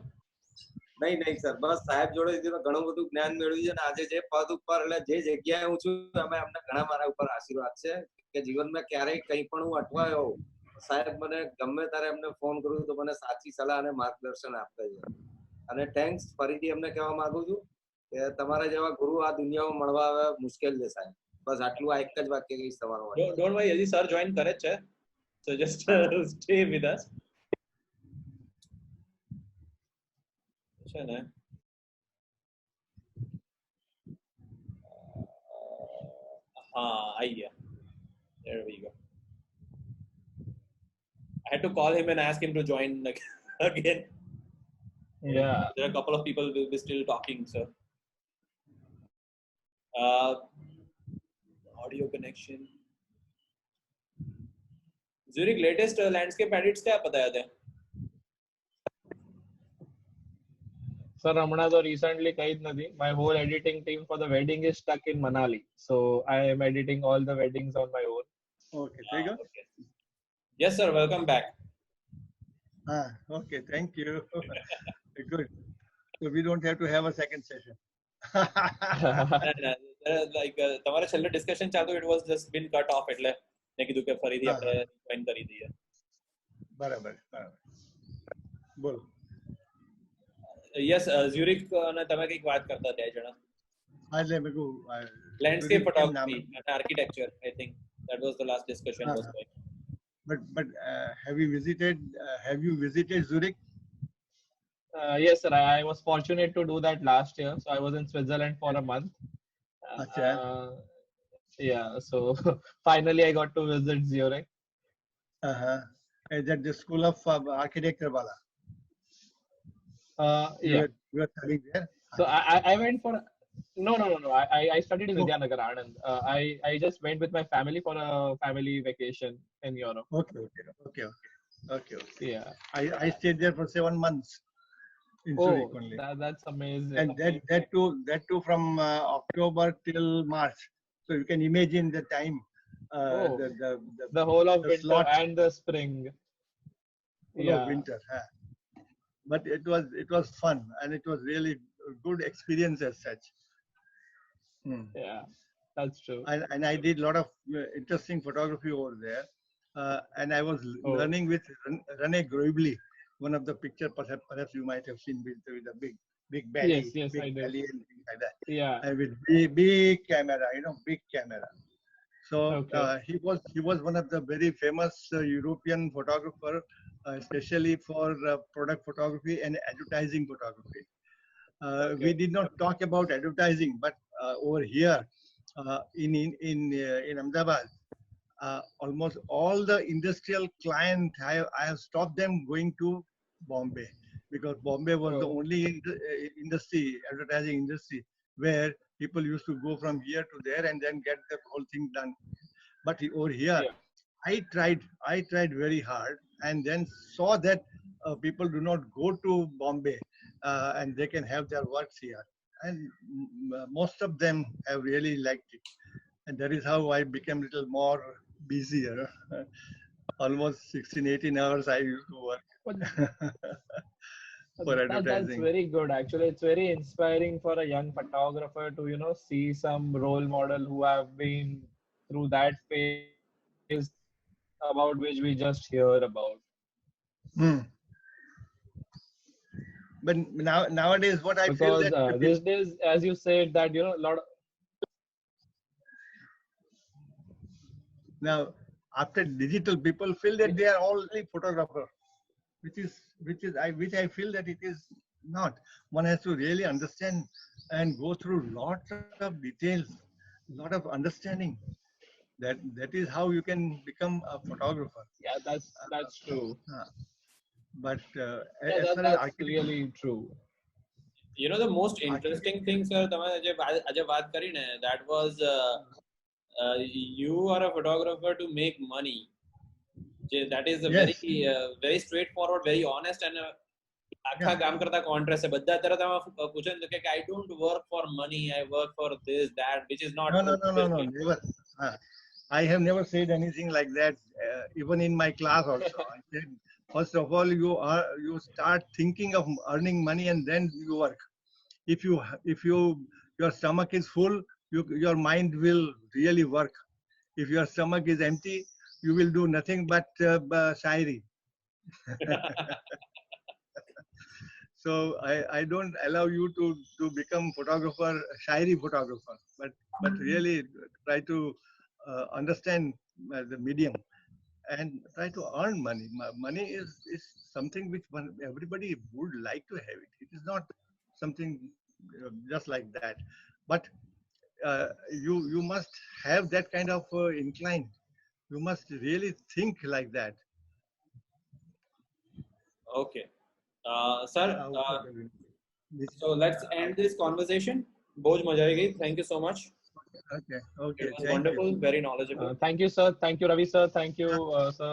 નહીં નહીં સર, બસ સાહેબ જોડે ઘણું બધું જ્ઞાન મેળવ્યું છે, અને આજે જે પદ ઉપર એટલે જે જગ્યાએ હું છું એમાં એમને ઘણા મારા ઉપર આશીર્વાદ છે કે જીવનમાં ક્યારેય કંઈ પણ હું અટવાયો સાહેબ મને ગમે ત્યારે એમને ફોન કરું તો મને સાચી સલાહ અને માર્ગદર્શન આપે છે. અને થેન્ક્સ ફરીથી એમને કહેવા માંગુ છું કે તમારા જેવા ગુરુ આ દુનિયામાં મળવા હવે મુશ્કેલ છે સાહેબ. બસ આટલું આ એક જ વાક્ય કહીશ તમારું. ડોન્ટ વરી, હજી સર જોઈન કરે છે, સો જસ્ટ સ્ટે વિથ અસ. છે ને હા આવી ગયા. There we go. I had to call him and ask him to join again. Yeah. There are a couple of people will be still talking, sir. Audio connection. Zurich latest landscape edits क्या बताया थे? Sir, હમણાં તો recently કંઈ જ નથી. My whole editing team for the wedding is stuck in Manali, so I am editing all the weddings on my own. Okay, there you go. Okay. Yes, sir. Welcome back. Okay, thank you. Good. So we don't have to have a second session. Like તમારે છેલ્લે discussion ચાલતું, it was just been cut off, એટલે મેં કીધું કે ફરીથી આપણે join કરી દઈએ. બરાબર. બોલો. યસ, ઝ્યુરિક અને તમે કંઈક વાત કરતા હતા જણા. હા, એટલે મેં કહું લેન્ડસ્કેપ ફોટોગ્રાફી અને architecture, I think that was the last discussion was going. But have you visited Zurich? Yes, sir. I was fortunate to do that last year. So I was in Switzerland for a month. Yeah. So finally, I got to visit Zurich. Is that the School of Architecture, wala? Yeah. You were studying there. So I went for no. I studied in Vidyanagar, Anand. I just went with my family for a family vacation in Europe. Okay. Yeah. I stayed there for 7 months. In Zurich only. That's amazing. And that too from October till March. So you can imagine the time. The whole of winter slot. and the spring. Of winter. But it was fun, and it was really a good experience as such. Yeah, that's true. And I did a lot of interesting photography over there. And I was learning with René Groibli, one of the picture perhaps you might have seen with a big belly, yes, big I do. belly and things like that. Yeah. And with big camera, big camera. So he was one of the very famous European photographer, especially for product photography and advertising photography. We did not talk about advertising, but over here in Ahmedabad, almost all the industrial clients, I have stopped them going to Bombay because Bombay was the Oh, only industry, advertising industry, where people used to go from here to there and then get the whole thing done. But over here, yeah. I tried very hard, and then saw that people do not go to Bombay, and they can have their works here, and most of them have really liked it, and that is how I became a little more busier. Almost 16, 18 hours I used to work But for that's advertising. very good. Actually, it's very inspiring for a young photographer to, see some role model who have been through that phase about which we just hear about. Hmm. But nowadays, what I feel Because that the these people days, as you said, that a lot of, now after digital, people feel that they are only photographer, which I feel that it is not. One has to really understand and go through lots of details, lot of understanding. That is how you can become a photographer. yeah, that's true. Uh, but Yeah, as far as that's architect, really true. The most architect, interesting thing, sir, તમે આજે વાત કરી ને, that was you are a photographer to make money. That is a very yes, very straightforward, very honest, and આખા yeah, કામ કરતા contrast છે. બધા અત્યારે તમે પૂછો ને તો કે I don't work for money, I work for this, that, which is not no, true, no, no, no, no, obviously. never. Uh, I have never said anything like that, even in my class also. I said, first of all, you start thinking of earning money and then you work. If your stomach is full, your mind will really work. If your stomach is empty, you will do nothing but shairi. So I don't allow you to become photographer, shairi photographer, but really try to understand the medium and try to earn money. Money is something which everybody would like to have it. It is not something just like that, but you must have that kind of incline. You must really think like that. Okay. Sir, Okay. so let's end this conversation. બહુ જ મજા આવી ગઈ. Thank you so much. Okay. It Okay. was Thank you. wonderful, very knowledgeable. Thank you, sir. Thank you, Ravi, sir. Thank you, sir.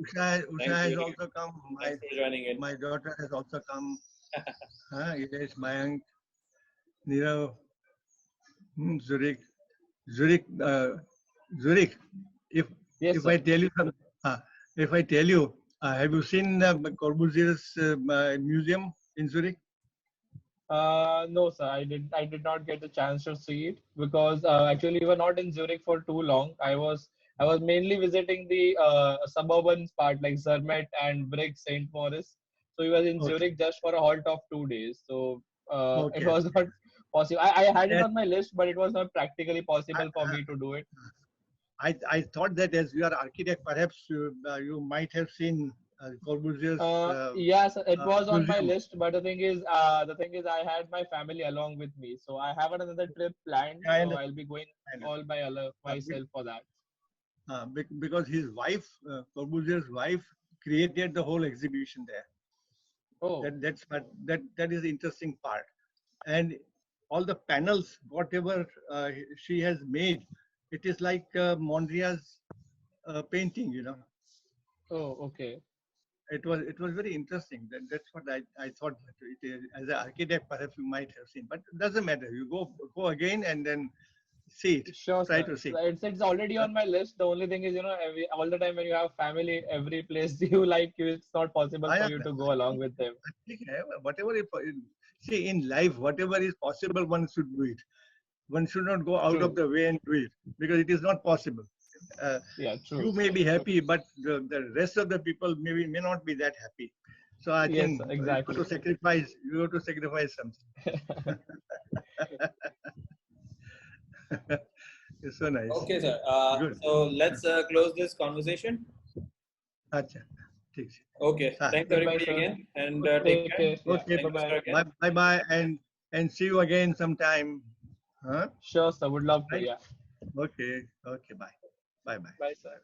Usha Thank has you. also come. Thanks for joining in. My daughter has also come. Yes, Mayank, Nirav, Zurich, Zurich, Zurich. If Yes, if I sir. tell you some, uh, if I tell you, have you seen Corbusier's museum in Zurich? No, sir. I did not get the chance to see it because actually we were not in Zurich for too long. I was mainly visiting the suburban part like Zermatt and Brig Saint Maurice. So we was in Okay, Zurich just for a halt of 2 days. So it okay. was not possible. I had it That, on my list, but it was not practically I, possible for me to do it. I thought that as you are architect, perhaps you might have seen Corbusier's Yes, it was on my museum. list, but the thing is, I had my family along with me, so I have another trip planned. I So understand. I'll be going I understand. all by Uh, be- myself for that. because his wife, Corbusier's wife, created the whole exhibition there. Oh, That is the interesting part. And all the panels, whatever she has made, it is like Mondrian's painting. oh, okay. It was very interesting. That's what I thought. That it is, as an architect, perhaps you might have seen, but it doesn't matter. You go again and then see it. Sure, Try sir. to see. It's already Huh? on my list. The only thing is, all the time when you have family, every place you like, it's not possible I for am. you to go along with them. I think whatever see in life, whatever is possible, one should do it. One should not go out of True. the way and do it because it is not possible. Uh, Yeah, you true. may be happy, but the rest of the people may not be that happy. So I Yes, think sir, you have to exactly. sacrifice. You have to sacrifice something. It's so nice. Okay, sir. Good. So let's close this conversation. अच्छा, ठीक है. Okay. हाँ. Thanks Goodbye, everybody sir. again, and take Take care. care. Yeah, Okay. Thank you, sir, bye-bye. again. Bye and see you again sometime. Huh? Sure, sir. Would love to. Right? Yeah. Okay. Bye. Bye. Bye, sir.